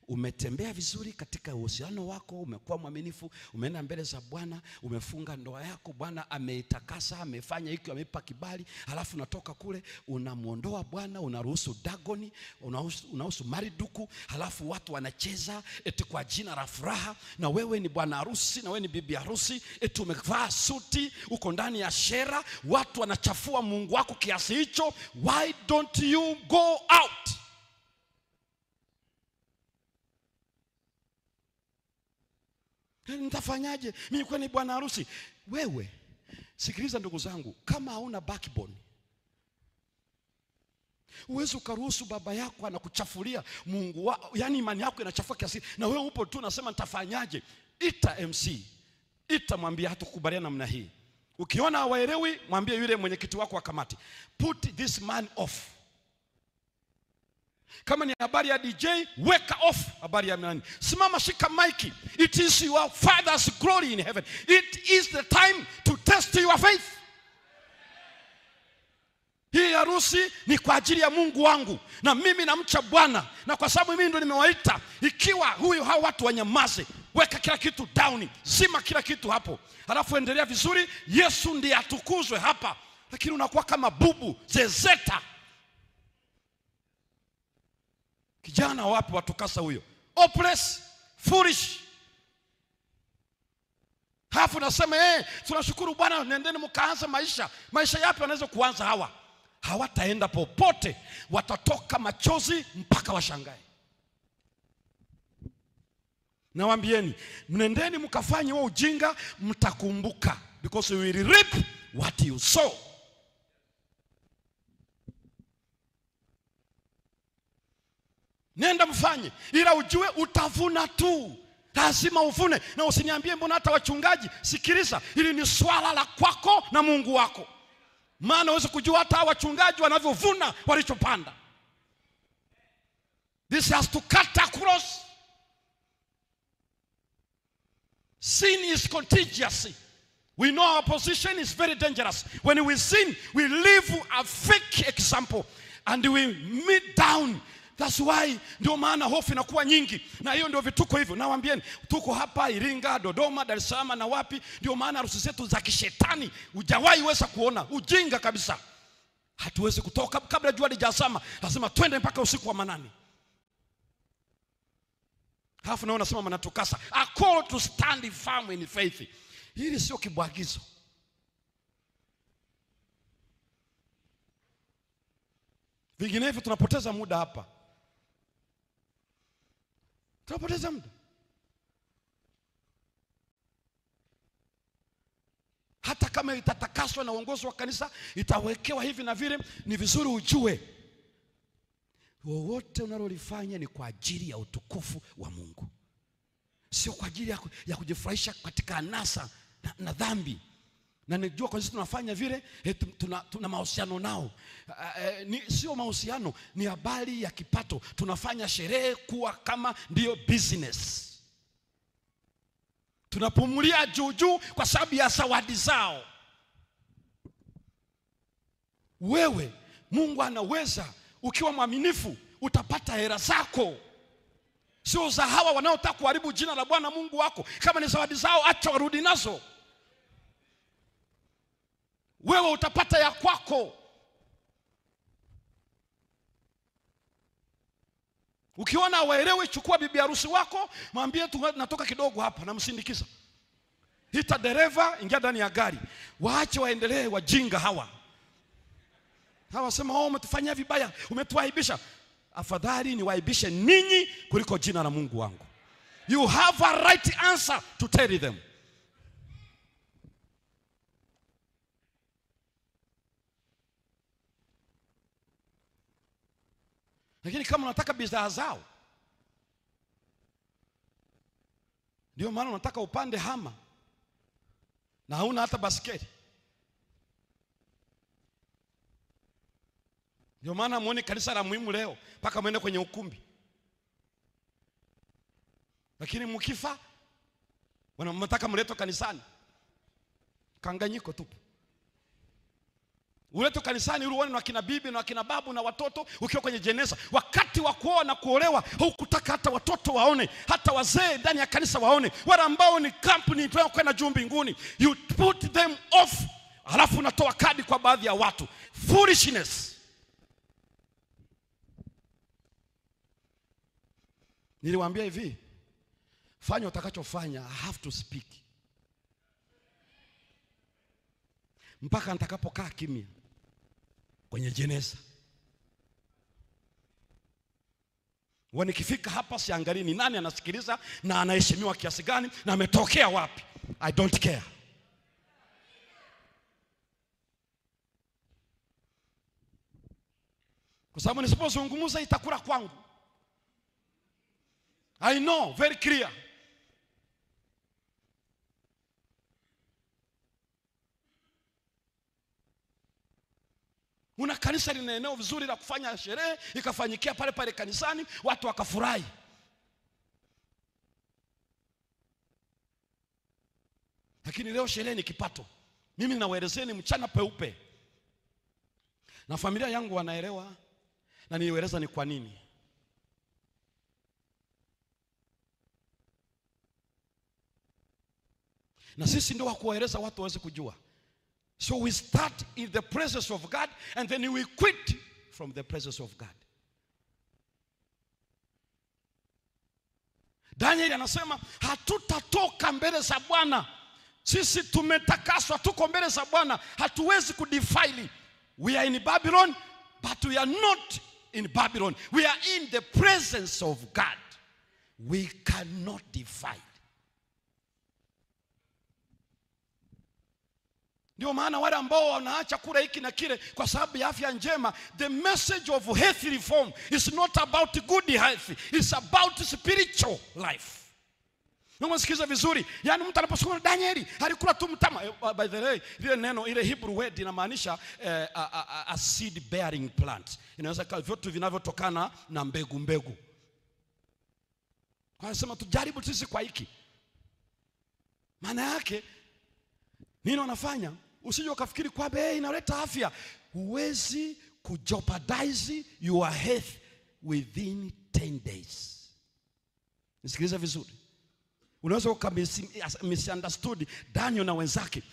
Umetembea vizuri katika uhusiano wako, umekuwa mwaminifu, umeenda mbele za Bwana, umefunga ndoa yako, Bwana ameitakasa, amefanya hiki, ameipa kibali, halafu unatoka kule unamuondoa Bwana, unaruhusu Dagoni, unaruhusu Mariduku, halafu watu wanacheza eti kwa jina la furaha, na wewe ni bwana harusi na wewe ni bibi harusi, eti umevaa suti, uko ndani ya shera, watu wanachafua Mungu wako kiasi hicho. Why don't you go out? Nitafanyaje? Mimi kwa ni bwana harusi. Wewe sikiliza ndugu zangu, kama hauna backbone, uwezo ukaruhusu baba yako anakuchafulia Mungu yani imani yako inachafua kiasi, na wewe upo tu unasema nitafanyaje? Ita MC, ita mwambie hatukubaliana namna hii. Ukiona hawaelewi, mwambie yule mwenyekiti wako wa kamati, put this man off. Kama ni habari ya DJ, weka off habari ya nani. Simama, shika maiki. It is your Father's glory in heaven. It is the time to test your faith. Hii harusi ni kwa ajili ya Mungu wangu, na mimi namcha Bwana, na kwa sababu mimi ndo nimewaita. Ikiwa hao watu wanyamaze, weka kila kitu down, zima kila kitu hapo, halafu endelea vizuri. Yesu ndiye atukuzwe hapa. Lakini unakuwa kama bubu zezeta. Kijana wapi watukasa huyo? Hopeless, foolish, half Alafu nasema tunashukuru Bwana, nendeni mkaanze maisha. Maisha yapi wanaweza kuanza hawa? Hawataenda popote, watatoka machozi mpaka washangae. Nawaambieni, mnendeni mkafanye huo ujinga, mtakumbuka, because you will reap what you sow. Nenda mfanye, ila ujue utavuna tu. Lazima uvune. Na usiniambie mbona hata wachungaji. Sikiliza, hili ni swala la kwako na Mungu wako. Maana uweze kujua hata wachungaji wanavyovuna walichopanda. This has to cut across. Sin is contagious. We know our position is very dangerous. When we sin, we live a fake example and we meet down. That's why ndio maana hofu inakuwa nyingi. Na hiyo ndio vituko hivyo. Nawaambieni, tuko hapa Iringa, Dodoma, Dar es Salaam na wapi, ndio maana harusi zetu za kishetani hujawahi weza kuona. Ujinga kabisa. Hatuwezi kutoka kabla jua lijazama. Lazima twende mpaka usiku wa manane. Halafu nao nasema mnatukasa. A call to stand firm in faith. Hili sio kibwagizo. Vinginevyo tunapoteza muda hapa. Tunapoteza muda. Hata kama itatakaswa na uongozi wa kanisa, itawekewa hivi na vile, ni vizuri ujue wowote unalolifanya ni kwa ajili ya utukufu wa Mungu. Sio kwa ajili ya kujifurahisha katika anasa na dhambi. Na najua kwa sisi tunafanya vile, tuna mahusiano nao. Sio mahusiano, ni habari ya kipato. Tunafanya sherehe kuwa kama ndio business. Tunapumulia juu kwa sababu ya zawadi zao. Wewe, Mungu anaweza, ukiwa mwaminifu utapata hela zako. Sio za hawa wanaotaka kuharibu jina la Bwana Mungu wako. Kama ni zawadi zao, acha warudi nazo. Wewe utapata ya kwako. Ukiona waelewe, chukua bibi harusi wako, mwambie tu natoka kidogo hapa, na msindikiza. Hita dereva, ingia ndani ya gari. Waache waendelee wajinga hawa. Hawa sema, umetufanyia vibaya, umetuaibisha. Afadhali niwaibishe ninyi kuliko jina la Mungu wangu. You have a right answer to tell them. Lakini kama unataka bidhaa zao, ndio maana unataka upande hama na hauna hata basiketi. Ndio maana muone kanisa la muhimu leo mpaka mwende kwenye ukumbi. Lakini mkifa wanamtaka mleto kanisani. Kanganyiko tu. Uleto kanisani uone na kina bibi na kina babu na watoto ukiwa kwenye jeneza. Wakati wa kuoa na kuolewa hukutaka hata watoto waone, hata wazee ndani ya kanisa waone. Wale ambao ni company tunao kwenda juu mbinguni, you put them off. Halafu unatoa kadi kwa baadhi ya watu. Foolishness. Niliwaambia hivi, fanya utakachofanya, I have to speak. Mpaka nitakapokaa kimya kwenye jeneza. Nikifika hapa siangalii ni nani anasikiliza na anaheshimiwa kiasi gani na ametokea wapi. I don't care. Kwa sababu nisipozungumza itakula kwangu. I know, very clear. Una kanisa lina eneo vizuri la kufanya sherehe, ikafanyikia pale pale kanisani, watu wakafurahi. Lakini leo sherehe ni kipato. Mimi ninawaelezeni mchana peupe. Na familia yangu wanaelewa, na nieleza ni kwa nini. Na sisi ndio wa kuwaeleza watu waweze kujua. So we start in the presence of God and then we quit from the presence of God. Daniel anasema hatutatoka mbele za Bwana Sisi tumetakaswa, tuko mbele za Bwana, hatuwezi kudefile. We are in Babylon, but we are not in Babylon. We are in the presence of God. We cannot defile. Ndio maana wale ambao wanaacha kula hiki na kile kwa sababu ya afya njema, the message of health reform is not about good health, it's about spiritual life. Unasikiza vizuri? Yaani mtu anaposoma Danieli alikula tu mtama. By the way, ile neno, ile Hebrew word inamaanisha a seed bearing plant. Inaweza kuwa vitu vinavyotokana na mbegu. Kwa nasema tujaribu sisi kwa hiki. Maana yake nini wanafanya? Usije ukafikiri kwamba inaleta afya. Huwezi kujeopardize your health within 10 days. Nisikilize vizuri. Unaweza misunderstood Daniel na wenzake.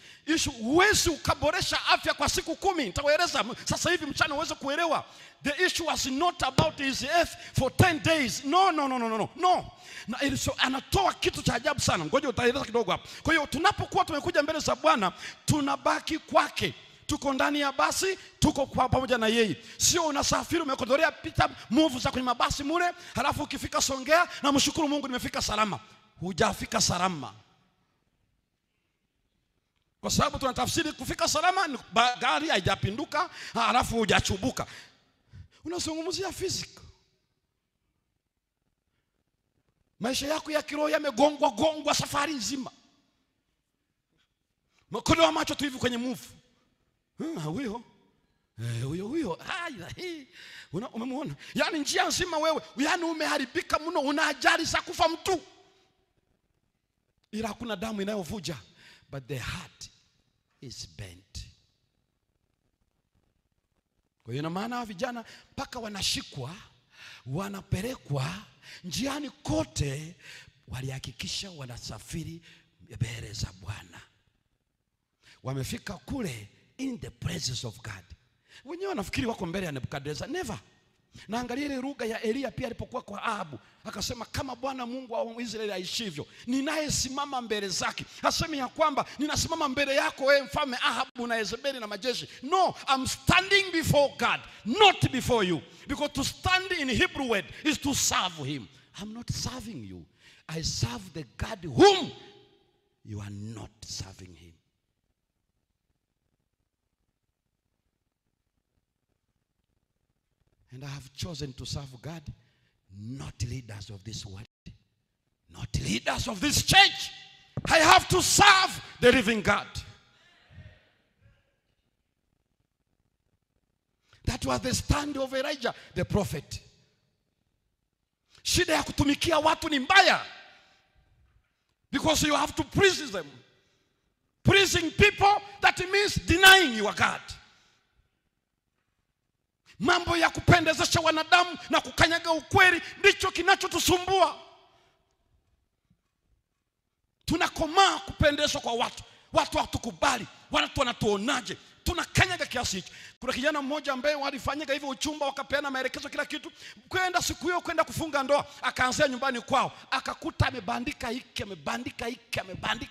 Huwezi ukaboresha afya kwa siku 10. Nitawaeleza sasa hivi mchana uweze kuelewa. The issue was not about his health for 10 days. No. Na anatoa kitu cha ajabu sana. Ngoja utaeleza kidogo hapo. Kwa hiyo tunapokuwa tumekuja mbele za Bwana, tunabaki kwake. Tuko ndani ya basi, tuko kwa pamoja na yeye. Sio unasafiri umekodolea pita move za kwenye mabasi mure, halafu ukifika Songea na mshukuru Mungu nimefika salama. Hujafika salama. Kwa sababu tunatafsiri kufika salama ni gari haijapinduka, halafu hujachubuka. Unazungumzia physical. Maisha yako ya kiroho yamegongwa safari nzima. Mkono wa macho tu hivi kwenye move. Huyo. Umemuona? Yaani njia nzima wewe, yaani umeharibika mno, una ajali za kufa mtu. Ila hakuna damu inayovuja, but the heart is bent. Kwa hiyo na maana vijana mpaka wanashikwa, wanapelekwa njiani kote, walihakikisha wanasafiri mbele za Bwana. Wamefika kule in the presence of God. Wenyewe wanafikiri wako mbele ya Nebukadneza. Never. Na angalia ile lugha ya Elia pia alipokuwa kwa Ahabu, akasema kama Bwana Mungu wa Israeli aishivyo, ninayesimama mbele zake. Asemi ya kwamba ninasimama mbele yako wewe mfalme Ahabu na Yezebeli na majeshi. No, I'm standing before God, not before you. Because to stand in Hebrew word is to serve him. I'm not serving you. I serve the God whom you are not serving him. And I have chosen to serve God, not leaders of this world, not leaders of this church. I have to serve the living God. That was the stand of Elijah, the prophet. Shida ya kutumikia watu ni mbaya. Because you have to please them. Pleasing people, that means denying your God. Mambo ya kupendezesha wanadamu na kukanyaga ukweli ndicho kinachotusumbua. Tunakomaa kupendezwa kwa watu. Watu hatukubali. Watu wanatuonaje? Tunakanyaga kiasi hicho. Kuna kijana mmoja ambaye walifanyika hivyo uchumba, wakapeana maelekezo kila kitu. Kwenda siku hiyo kwenda kufunga ndoa, akaanzia nyumbani kwao. Akakuta amebandika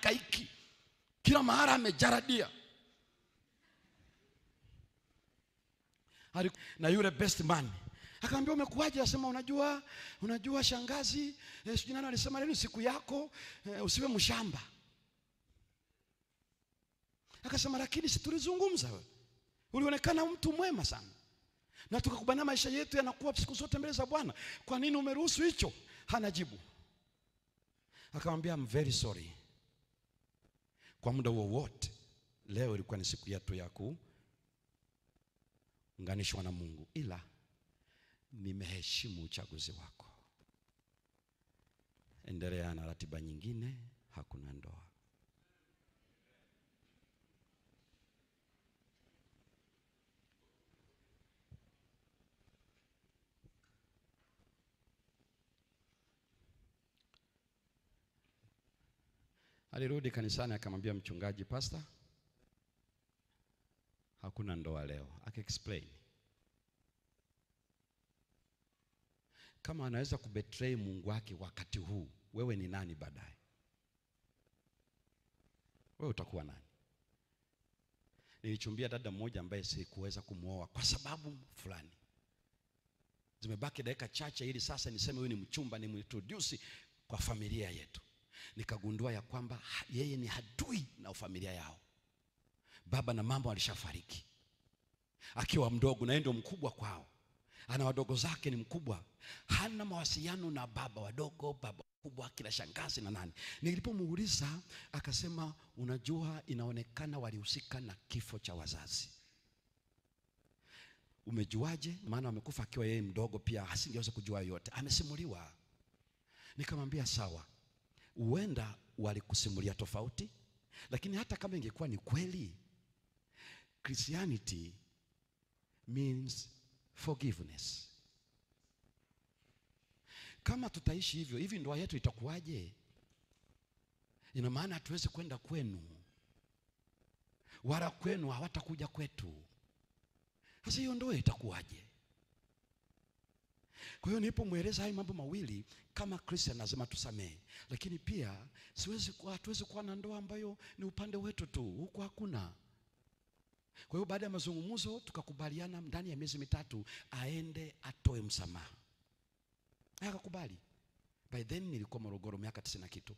hiki. Kila mahali amejaradia. Na yule best man akamwambia umekuaje? Asema unajua shangazi, sijui nani alisema leo siku yako, usiwe mshamba. Akasema lakini si tulizungumza wewe. Ulionekana mtu mwema sana. Na tukakubana maisha yetu yanakuwa siku zote mbele za Bwana. Kwa nini umeruhusu hicho? Hana jibu. Akamwambia I'm very sorry. Kwa muda wowote leo ilikuwa ni siku yetu ya kuunganishwa na Mungu, ila nimeheshimu uchaguzi wako. Endelea na ratiba nyingine, hakuna ndoa. Alirudi kanisani akamwambia mchungaji, pastor, hakuna ndoa leo. Aka-explain. Kama anaweza kubetray Mungu wake wakati huu, wewe ni nani baadaye? wewe utakuwa nani? Nilichumbia dada mmoja ambaye sikuweza kumuoa kwa sababu fulani. Zimebaki dakika chache ili sasa niseme huyu ni mchumba, ni introduce kwa familia yetu. Nikagundua ya kwamba yeye ni adui na familia yao. Baba na mama walishafariki akiwa mdogo, na yeye ndio mkubwa kwao. Ana wadogo zake ni mkubwa, hana mawasiliano na baba wadogo, baba kubwa, kila shangazi na nani. Nilipomuuliza akasema, unajua inaonekana walihusika na kifo cha wazazi. Umejuaje? Maana amekufa akiwa yeye mdogo pia, asingeweza kujua yote. Amesimuliwa. Nikamwambia sawa, huenda walikusimulia tofauti, lakini hata kama ingekuwa ni kweli, Christianity means forgiveness. Kama tutaishi hivyo, hivi ndoa yetu itakuwaje? Ina maana hatuwezi kwenda kwenu, wala kwenu hawatakuja kwetu. Sasa hiyo ndoa itakuwaje? Kwa hiyo nilipomweleza haya mambo mawili, kama Christian lazima tusamehe, lakini pia hatuwezi kuwa na ndoa ambayo ni upande wetu tu, huko hakuna. Kwa hiyo baada ya mazungumzo tukakubaliana ndani ya miezi 3 aende atoe msamaha. Akakubali. By then nilikuwa Morogoro miaka 90 kitu.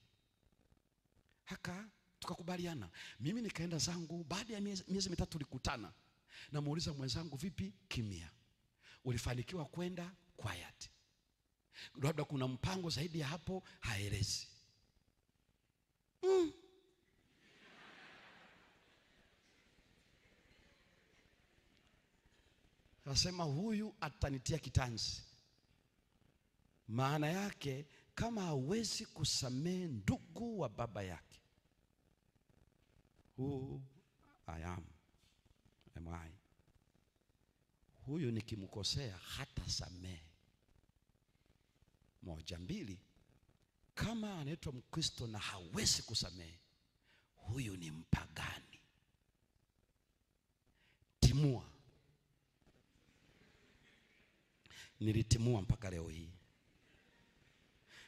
Tukakubaliana. Mimi nikaenda zangu. Baada ya miezi 3 tulikutana. Na muuliza mwenzangu, vipi? Kimya. Ulifanikiwa kwenda? Quiet. Labda kuna mpango zaidi ya hapo? Haelezi. Nasema huyu atanitia kitanzi. Maana yake kama hawezi kusamehe ndugu wa baba yake, who am I? Huyu nikimkosea hata samehe. 1, 2, kama anaitwa Mkristo na hawezi kusamehe, huyu ni mpagani. Timua. Nilitimua mpaka leo hii.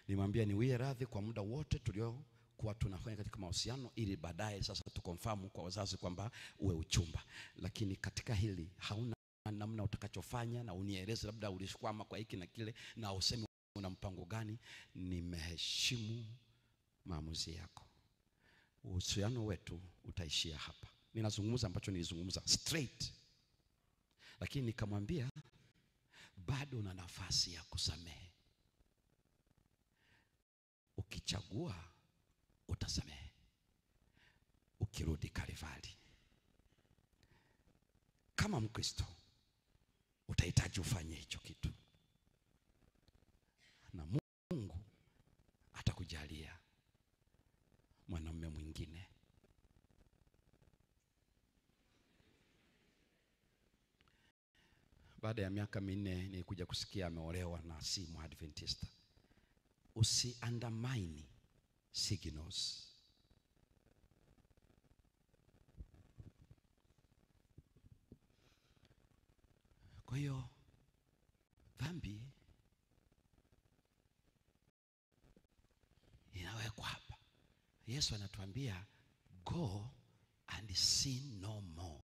Nimwambia niwie radhi kwa muda wote tuliokuwa tunafanya katika mahusiano, ili baadaye sasa tukonfamu kwa wazazi kwamba uwe uchumba. Lakini katika hili hauna namna utakachofanya, na unieleze labda ulishikwama kwa hiki na kile, na useme una mpango gani. Nimeheshimu maamuzi yako. Uhusiano wetu utaishia hapa. Ninazungumza ambacho nilizungumza straight. Lakini nikamwambia bado una nafasi ya kusamehe. Ukichagua utasamehe. Ukirudi Kalvari kama Mkristo, utahitaji ufanye hicho kitu, na Mungu atakujalia mwanamume mwingine. Baada ya miaka 4 nilikuja kusikia ameolewa na si Mwadventista. Usiandamine signals. Kwa hiyo dhambi inawekwa hapa. Yesu anatuambia go and sin no more.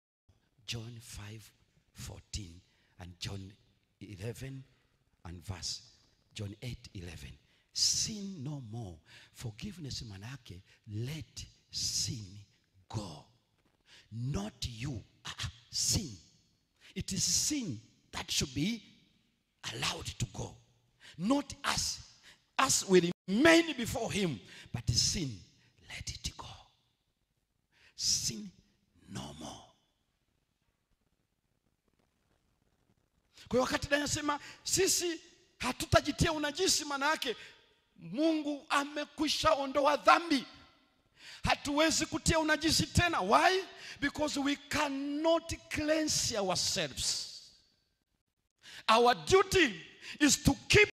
John 5:14 and John 11 and verse John 8:11. Sin no more. Forgiveness maana yake let sin go. Not you. Sin. It is sin that should be allowed to go. Not us. Us will remain before him. But sin, let it go. Sin no more. Kwa wakati Daniel anasema sisi hatutajitia unajisi, maana yake Mungu amekwisha ondoa dhambi. Hatuwezi kutia unajisi tena. Why? Because we cannot cleanse ourselves. Our duty is to keep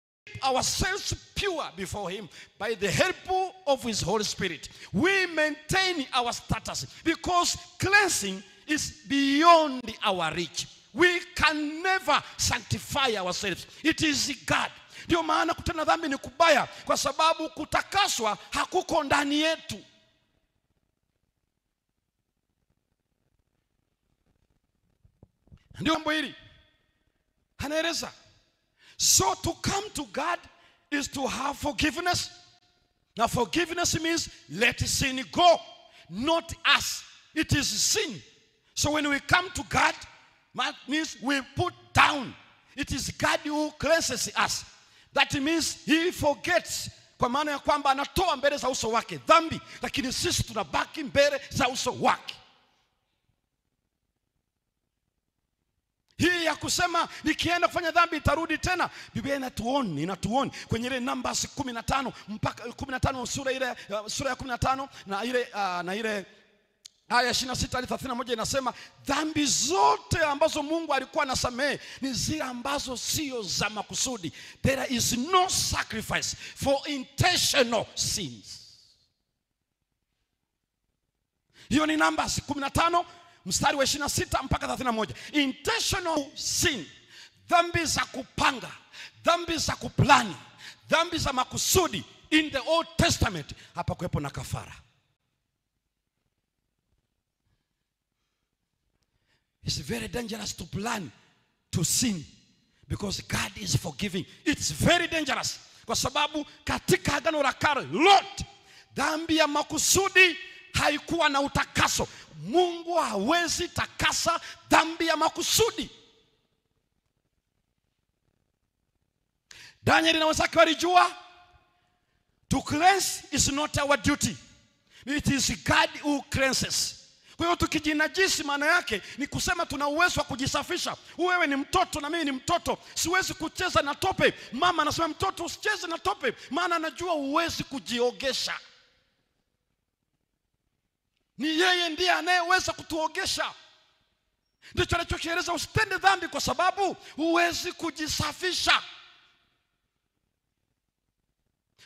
ourselves pure before him by the help of his Holy Spirit. We maintain our status because cleansing is beyond our reach. We can never sanctify ourselves. It is God. Ndio maana kutenda dhambi ni kubaya, kwa sababu kutakaswa hakuko ndani yetu. Ndio mambo hili anaeleza. So to come to God is to have forgiveness. Now forgiveness means let sin go, not us. It is sin. So when we come to God, that means we put down. It is God who cleanses us. That means he forgets. Kwa maana ya kwamba anatoa mbele za uso wake dhambi, lakini sisi tunabaki mbele za uso wake. Hii ya kusema nikienda kufanya dhambi itarudi tena, Biblia inatuoni kwenye ile Numbers 15 mpaka 15 sura ya 15 na ile aya 26 hadi 31 inasema dhambi zote ambazo Mungu alikuwa anasamehe ni zile ambazo sio za makusudi. There is no sacrifice for intentional sins. Hiyo ni Numbers 15 mstari wa 26 mpaka 31. Intentional sin, dhambi za kupanga, dhambi za kuplani, dhambi za makusudi. In the Old Testament hapa kuwepo na kafara. It's very dangerous to plan to sin because God is forgiving. It's very dangerous kwa sababu katika Agano la Kale Lot, dhambi ya makusudi haikuwa na utakaso. Mungu hawezi takasa dhambi ya makusudi. Daniel na wenzake walijua to cleanse is not our duty. It is God who cleanses. Kwa hiyo tukijinajisi maana yake ni kusema tuna uwezo wa kujisafisha. Wewe ni mtoto na mimi ni mtoto. Siwezi kucheza na tope. Mama anasema mtoto usicheze na tope, maana anajua uwezi kujiogesha. Ni yeye ndiye anayeweza kutuogesha. Ndicho anachokieleza, usitende dhambi kwa sababu huwezi kujisafisha.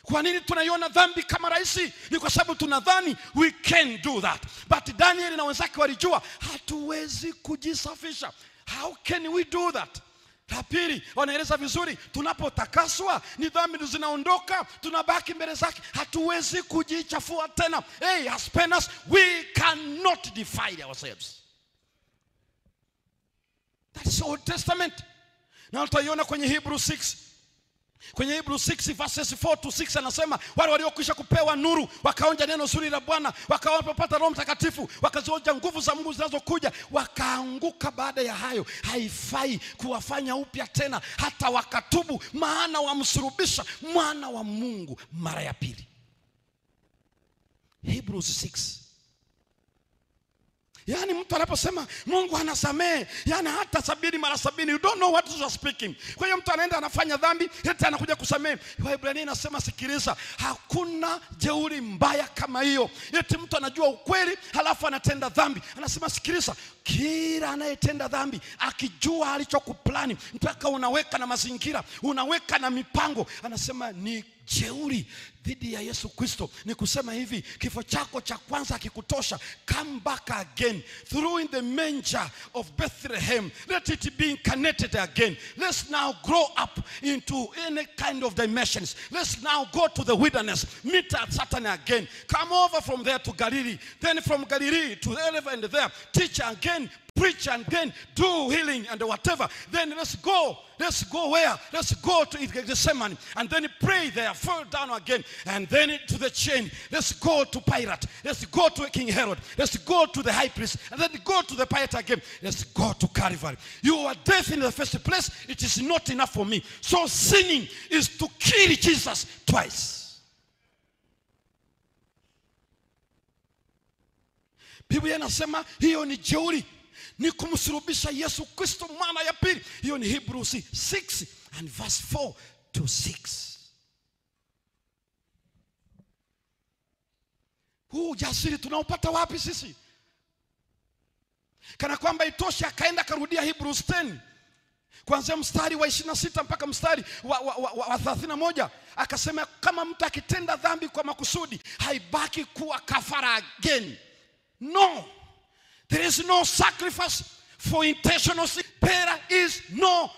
Kwa nini tunaiona dhambi kama rahisi? Ni kwa sababu tunadhani we can do that. But Daniel na wenzake walijua hatuwezi kujisafisha. How can we do that? La pili, wanaeleza vizuri, tunapotakaswa ni dhambi zinaondoka, tunabaki mbele zake, hatuwezi kujichafua tena. Hey, as penance, we cannot defile ourselves. That's Old Testament. Na tutaiona kwenye Hebrew 6. Kwenye Hebrew 6 verses 4 to 6 anasema wale waliokwisha kupewa nuru wakaonja neno zuri la Bwana, wakawapata Roho Mtakatifu, wakazionja nguvu za Mungu zinazokuja, wakaanguka baada ya hayo. Haifai kuwafanya upya tena hata wakatubu, maana wamsulubisha mwana wa Mungu mara ya pili. Hebrews 6. Yani mtu anaposema Mungu anasamehe, yani hata 70 mara 70, you don't know what you are speaking. Kwa hiyo mtu anaenda anafanya dhambi, eti anakuja kusamehe. Waebrania inasema sikiliza, hakuna jeuri mbaya kama hiyo. Eti mtu anajua ukweli halafu anatenda dhambi. Anasema sikiliza, kila anayetenda dhambi akijua alichokuplani, mpaka unaweka na mazingira, unaweka na mipango, anasema ni jeuri dhidi ya Yesu Kristo. Ni kusema hivi, kifo chako cha kwanza kikutosha, come back again through in the manger of Bethlehem. Let it be incarnated again. Let's now grow up into any kind of dimensions. Let's now go to the wilderness, meet Satan again, come over from there to Galilee, then from Galilee to Eleven and there, teach again, preach and then do healing and whatever. Then let's go where? Let's go to Gethsemane and then pray there, fall down again, and then to the chain. Let's go to Pilate, let's go to King Herod, let's go to the high priest, and then go to the Pilate again. Let's go to Calvary. You are death in the first place. It is not enough for me. So sinning is to kill Jesus twice. Biblia inasema hiyo ni jeuri, ni kumsulubisha Yesu Kristo mara ya pili. Hiyo ni Hebrews 6 and verse 4 to 6. Huu ujasiri tunaupata wapi sisi? Kana kwamba itosha akaenda karudia Hebrews 10 kuanzia mstari wa 26 mpaka mstari wa 31, akasema kama mtu akitenda dhambi kwa makusudi haibaki kuwa kafara again. No, there is no sacrifice for intentional sin. There is no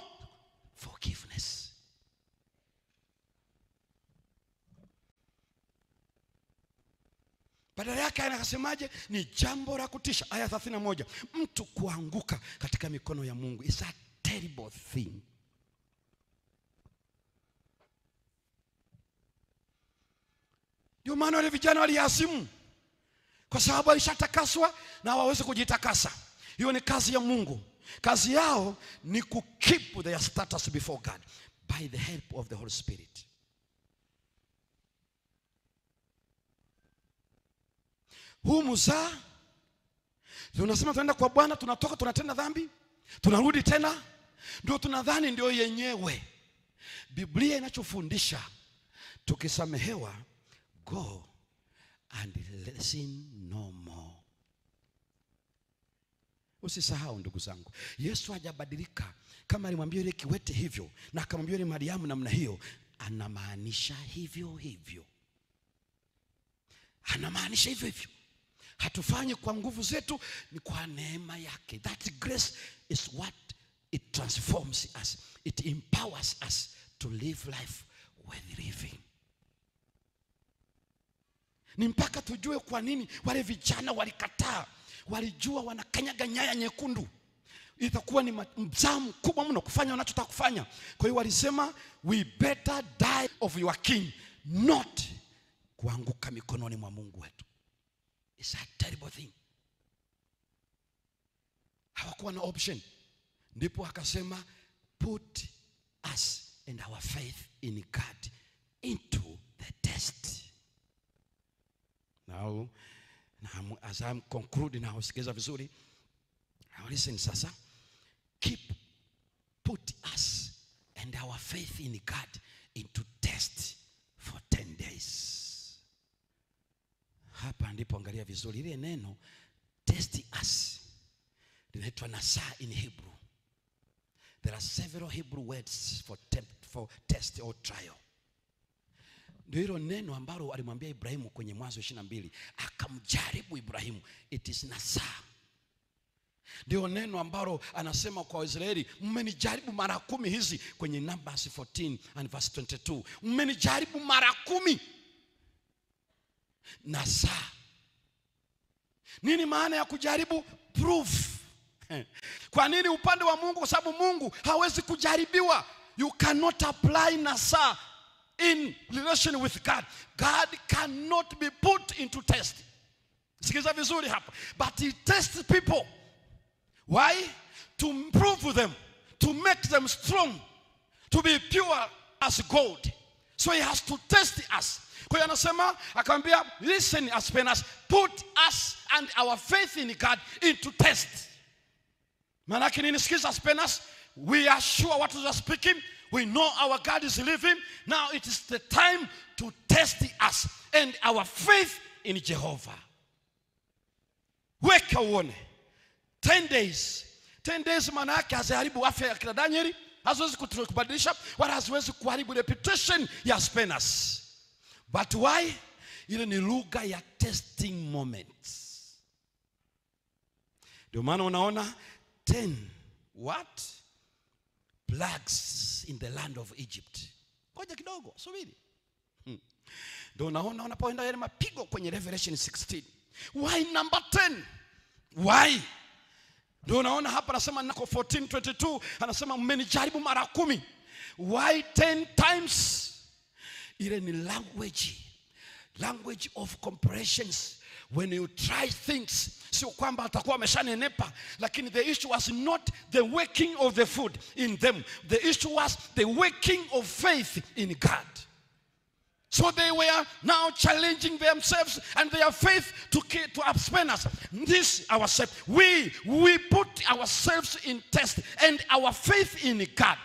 forgiveness. Badala yake anasemaje? Ni jambo la kutisha. Aya 31, mtu kuanguka katika mikono ya Mungu is a terrible thing. Ndio maana wale vijana waliasimu, kwa sababu alishatakaswa na hawawezi kujitakasa. Hiyo ni kazi ya Mungu. Kazi yao ni ku keep their status before God by the help of the Holy Spirit. Huu muzaa, tunasema tunaenda kwa Bwana, tunatoka tunatenda dhambi, tunarudi tena, ndio tunadhani ndio yenyewe. Biblia inachofundisha, tukisamehewa, go and sin no more. Usisahau ndugu zangu, Yesu hajabadilika. Kama alimwambia yule kiwete hivyo na akamwambia yule Mariamu namna hiyo, anamaanisha hivyo hivyo. Anamaanisha hivyo hivyo. Hatufanyi kwa nguvu zetu, ni kwa neema yake. That grace is what it transforms us. It empowers us to live life worth living. Ni mpaka tujue kwa nini wale vijana walikataa. Walijua wanakanyaga nyaya nyekundu, itakuwa ni mzaa mkubwa mno kufanya wanachotaka kufanya. Kwa hiyo walisema, we better die of your king, not kuanguka mikononi mwa Mungu wetu. It's a terrible thing. Hawakuwa na option. Ndipo akasema, put us and our faith in God into the test. Now as I'm concluding now, sikiliza vizuri. Now listen sasa. Put us and our faith in God into test for 10 days. Hapa ndipo angalia vizuri ile neno test us. Linaitwa nasa in Hebrew. There are several Hebrew words for test or trial. Ndio hilo neno ambalo alimwambia Ibrahimu kwenye Mwanzo 22, akamjaribu Ibrahimu. It is nasa. Ndio neno ambalo anasema kwa Israeli, mmenijaribu mara 10 hizi kwenye Numbers 14 and verse 22. Mmenijaribu mara 10. Nasa. Nini maana ya kujaribu? Proof. Kwa nini upande wa Mungu? Kwa sababu Mungu hawezi kujaribiwa. You cannot apply nasa in relation with God. God cannot be put into test. Sikiza vizuri hapa. But he tests people. Why? To improve them, to make them strong, to be pure as gold. So he has to test us. Kwa hiyo anasema, akamwambia, listen Aspenas, put us and our faith in God into test. Maana yake nini? Sikiza Aspenas, we are sure what we are speaking. We know our God is living. Now it is the time to test us and our faith in Jehovah. Weka uone. 10 days. 10 days maana yake haziharibu afya ya kila Danieli, haziwezi kubadilisha, wala haziwezi kuharibu reputation ya Aspenas. But why? Ile ni lugha ya testing moments. Ndio maana unaona 10 what? Plagues in the land of Egypt. Ngoja kidogo, subiri. Ndio unaona unapoenda yale mapigo kwenye Revelation 16. Why number 10? Why? Ndio unaona hapa anasema nako 14:22 anasema mmenijaribu mara 10. Why 10 times? Ile ni language of comparisons. When you try things, sio kwamba atakuwa ameshanenepa, lakini the issue was not the working of the food in them. The issue was the working of faith in God. So they were now challenging themselves and their faith to Aspenas. This ourselves, we put ourselves in test and our faith in God.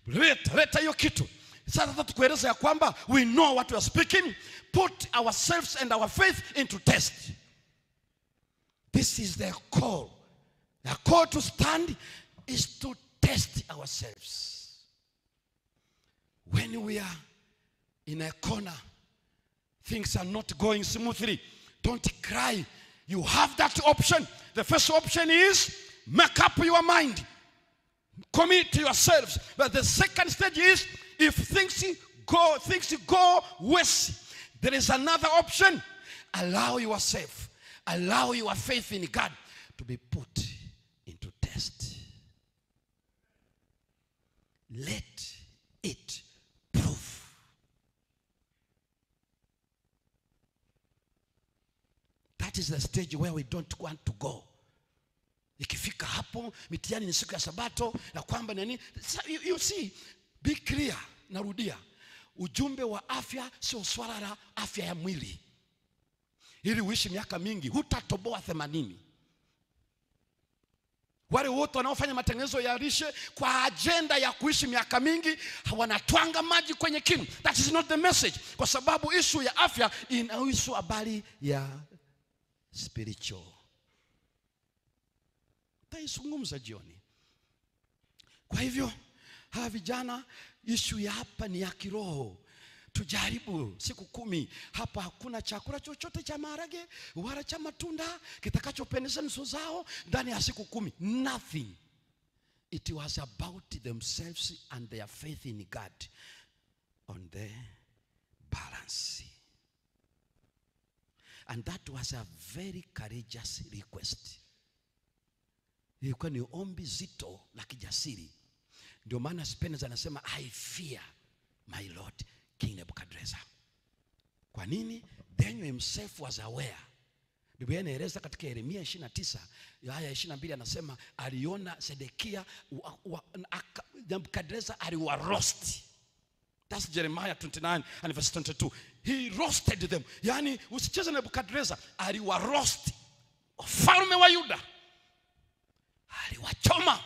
Leta hiyo kitu. Sasa tukueleza ya kwamba we know what we are speaking. Put ourselves and our faith into test. This is the call. The call to stand is to test ourselves. When we are in a corner, things are not going smoothly, don't cry. You have that option. The first option is make up your mind. Commit yourselves. But the second stage is, if things go worse, there is another option. allow yourself, allow your faith in God to be put into test. Let it prove. That is the stage where we don't want to go. Ikifika hapo, mitihani ni siku ya Sabato, na kwamba nini? You see, be clear, narudia. Ujumbe wa afya sio swala la afya ya mwili. Ili uishi miaka mingi, hutatoboa 80. Wale wote wanaofanya matengenezo ya lishe kwa agenda ya kuishi miaka mingi, wanatwanga maji kwenye kinu. That is not the message. Kwa sababu issue ya afya inahusu habari ya spiritual. Taizungumza jioni. Kwa hivyo, hawa vijana, issue ya hapa ni ya kiroho. Tujaribu siku 10. Hapa hakuna chakula chochote cha maharage wala cha matunda kitakachopendeza nyuso zao ndani ya siku 10. Nothing. It was about themselves and their faith in God on the balance. And that was a very courageous request. Ilikuwa ni ombi zito la kijasiri. Ndio maana Spence anasema, I fear my Lord King Nebuchadnezzar. Kwa nini? Daniel himself was aware. Biblia inaeleza katika Yeremia 29 aya 22, anasema aliona Sedekia Nebuchadnezzar aliwa roast. That's Jeremiah 29 and verse 22. He roasted them. Yani usicheze Nebuchadnezzar, aliwa roast. Ufalme wa Yuda aliwachoma.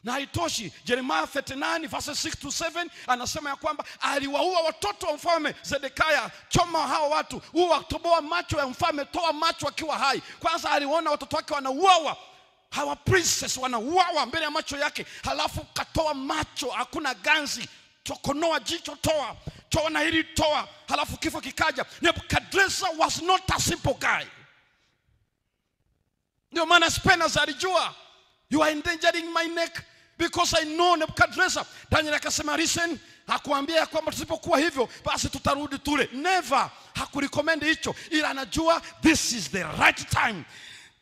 Na haitoshi, Jeremiah 39 verses 6 to 7 anasema ya kwamba aliwaua watoto wa mfalme Zedekia. Choma hao watu, toboa macho ya mfalme, toa macho akiwa hai. Kwanza aliona watoto wake wanauawa, hawa princess wanauawa mbele ya macho yake, halafu katoa macho, hakuna ganzi, chokonoa jicho, toa, chona hili toa, halafu kifo kikaja. Nebuchadnezzar was not a simple guy. Ndio maana Spence alijua, you are endangering my neck because I know Nebuchadnezzar. Daniel akasema, listen, hakuambia kwamba tusipokuwa hivyo basi tutarudi tule. Never. Hakurecommend hicho. Ila anajua this is the right time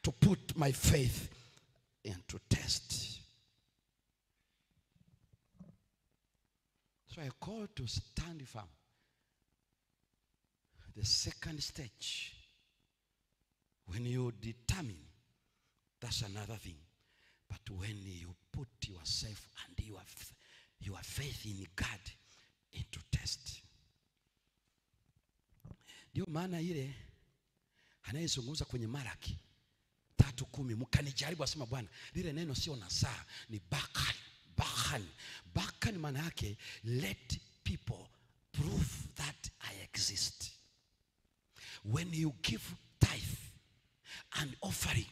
to put my faith into test. So I call to stand firm. The second stage, when you determine, that's another thing. But when you put yourself and your faith in God into test. Ndio maana ile anayezungumza kwenye Malaki 3:10, mkanijaribu asema Bwana, lile neno sio nasaa, ni bakan. Bakan maana yake, let people prove that I exist. When you give tithe and offering,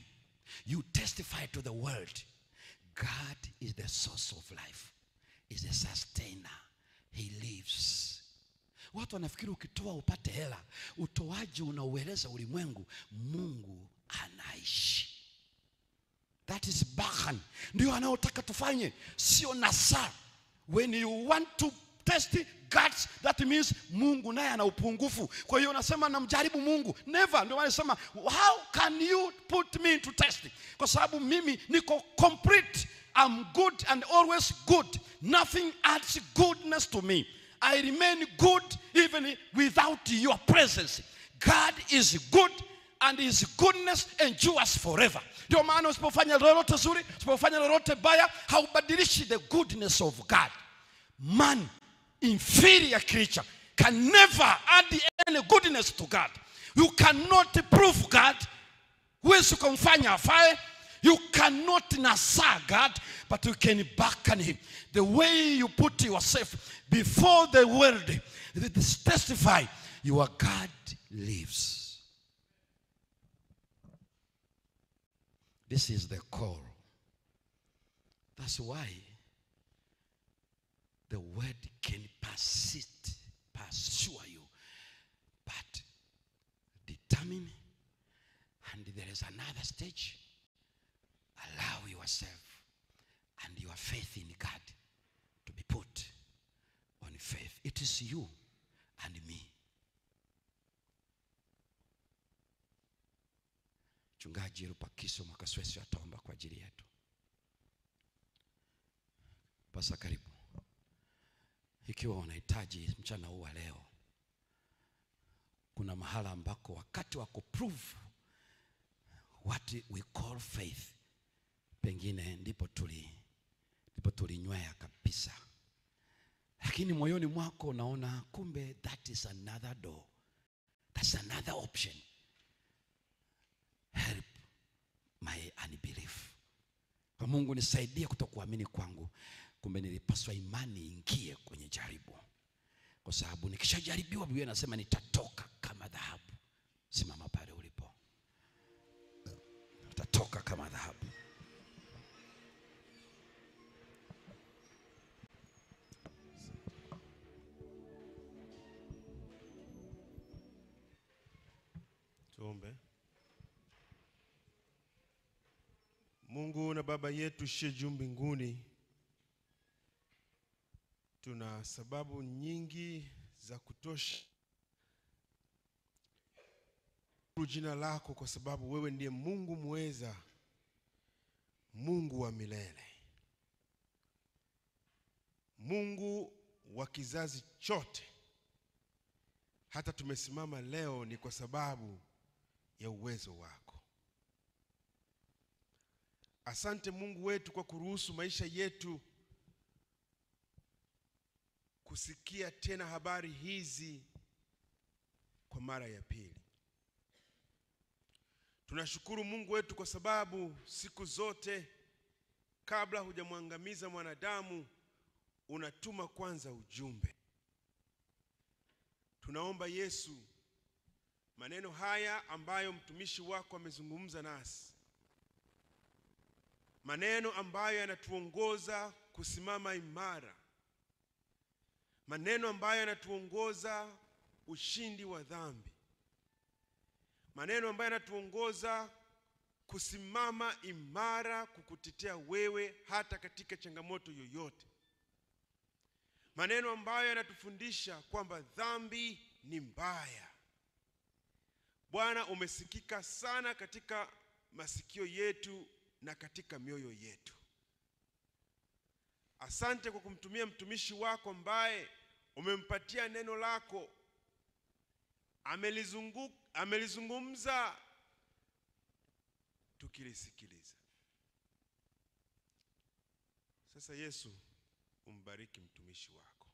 you testify to the world, God is the source of life, is the sustainer, he lives. Watu wanafikiri ukitoa upate hela. Utoaji unaueleza ulimwengu Mungu anaishi. That is bahan. Ndio anaotaka tufanye, sio nasa. When you want to test God, that means Mungu naye ana upungufu. Kwa hiyo unasema namjaribu Mungu. Never. Ndio wanasema, how can you put me into testing? Kwa sababu mimi niko complete. I'm good and always good. Nothing adds goodness to me. I remain good even without your presence. God is good and his goodness endures forever. Ndio maana usipofanya lolote zuri, usipofanya lolote baya, haubadilishi the goodness of God. Man, inferior creature, can never add any goodness to God. You cannot prove God. Huwezi kumfanya afae. You cannot nasa God, but you can backen him. The way you put yourself before the world, testify, your God lives. This is the call. That's why the word can pursue you. But determine, and there is another stage. Allow yourself and your faith in God to be put on faith. It is you and me. Mchungaji Rupakiso Makaswesi ataomba kwa ajili yetu. Pasa karibu. Ikiwa unahitaji mchana huu wa leo, kuna mahala ambako wakati wa kuprove what we call faith, pengine ndipo tulinywea kabisa, lakini moyoni mwako unaona kumbe that is another door, that's another option. Help my unbelief. Kwa Mungu nisaidie kutokuamini kwangu, kumbe nilipaswa imani ingie kwenye jaribu, kwa sababu nikishajaribiwa Biblia inasema nitatoka kama dhahabu. Simama pale ulipo, utatoka kama dhahabu. Tuombe. Mungu na Baba yetu uliye juu mbinguni, tuna sababu nyingi za kutosha jina lako, kwa sababu wewe ndiye Mungu muweza, Mungu wa milele, Mungu wa kizazi chote. Hata tumesimama leo ni kwa sababu ya uwezo wako. Asante Mungu wetu kwa kuruhusu maisha yetu kusikia tena habari hizi kwa mara ya pili. Tunashukuru Mungu wetu kwa sababu siku zote kabla hujamwangamiza mwanadamu unatuma kwanza ujumbe. Tunaomba Yesu, maneno haya ambayo mtumishi wako amezungumza nasi, maneno ambayo yanatuongoza kusimama imara, maneno ambayo yanatuongoza ushindi wa dhambi, maneno ambayo yanatuongoza kusimama imara kukutetea wewe hata katika changamoto yoyote, maneno ambayo yanatufundisha kwamba dhambi ni mbaya. Bwana, umesikika sana katika masikio yetu na katika mioyo yetu. Asante kwa kumtumia mtumishi wako ambaye umempatia neno lako, amelizungumza tukilisikiliza. Sasa Yesu, umbariki mtumishi wako.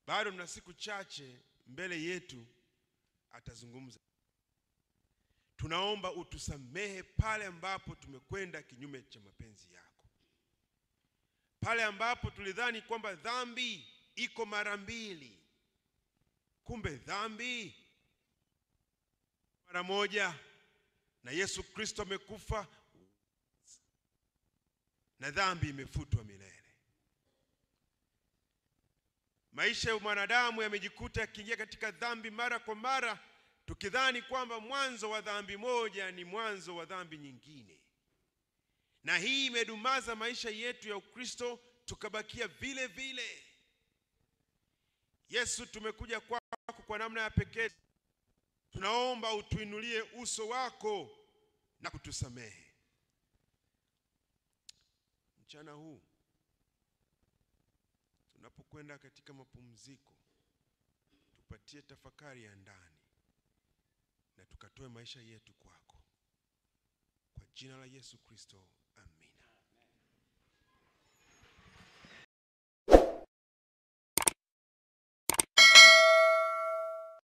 Bado mna siku chache mbele yetu atazungumza. Tunaomba utusamehe pale ambapo tumekwenda kinyume cha mapenzi yako, pale ambapo tulidhani kwamba dhambi iko mara mbili, kumbe dhambi mara moja, na Yesu Kristo amekufa na dhambi imefutwa milele. Maisha ya mwanadamu yamejikuta yakiingia katika dhambi mara kwa mara, tukidhani kwamba mwanzo wa dhambi moja ni mwanzo wa dhambi nyingine, na hii imedumaza maisha yetu ya Ukristo, tukabakia vile vile. Yesu, tumekuja kwako kwa namna ya pekee. Tunaomba utuinulie uso wako na kutusamehe. Mchana huu tunapokwenda katika mapumziko, tupatie tafakari ya ndani na tukatoe maisha yetu kwako. Kwa jina la Yesu Kristo.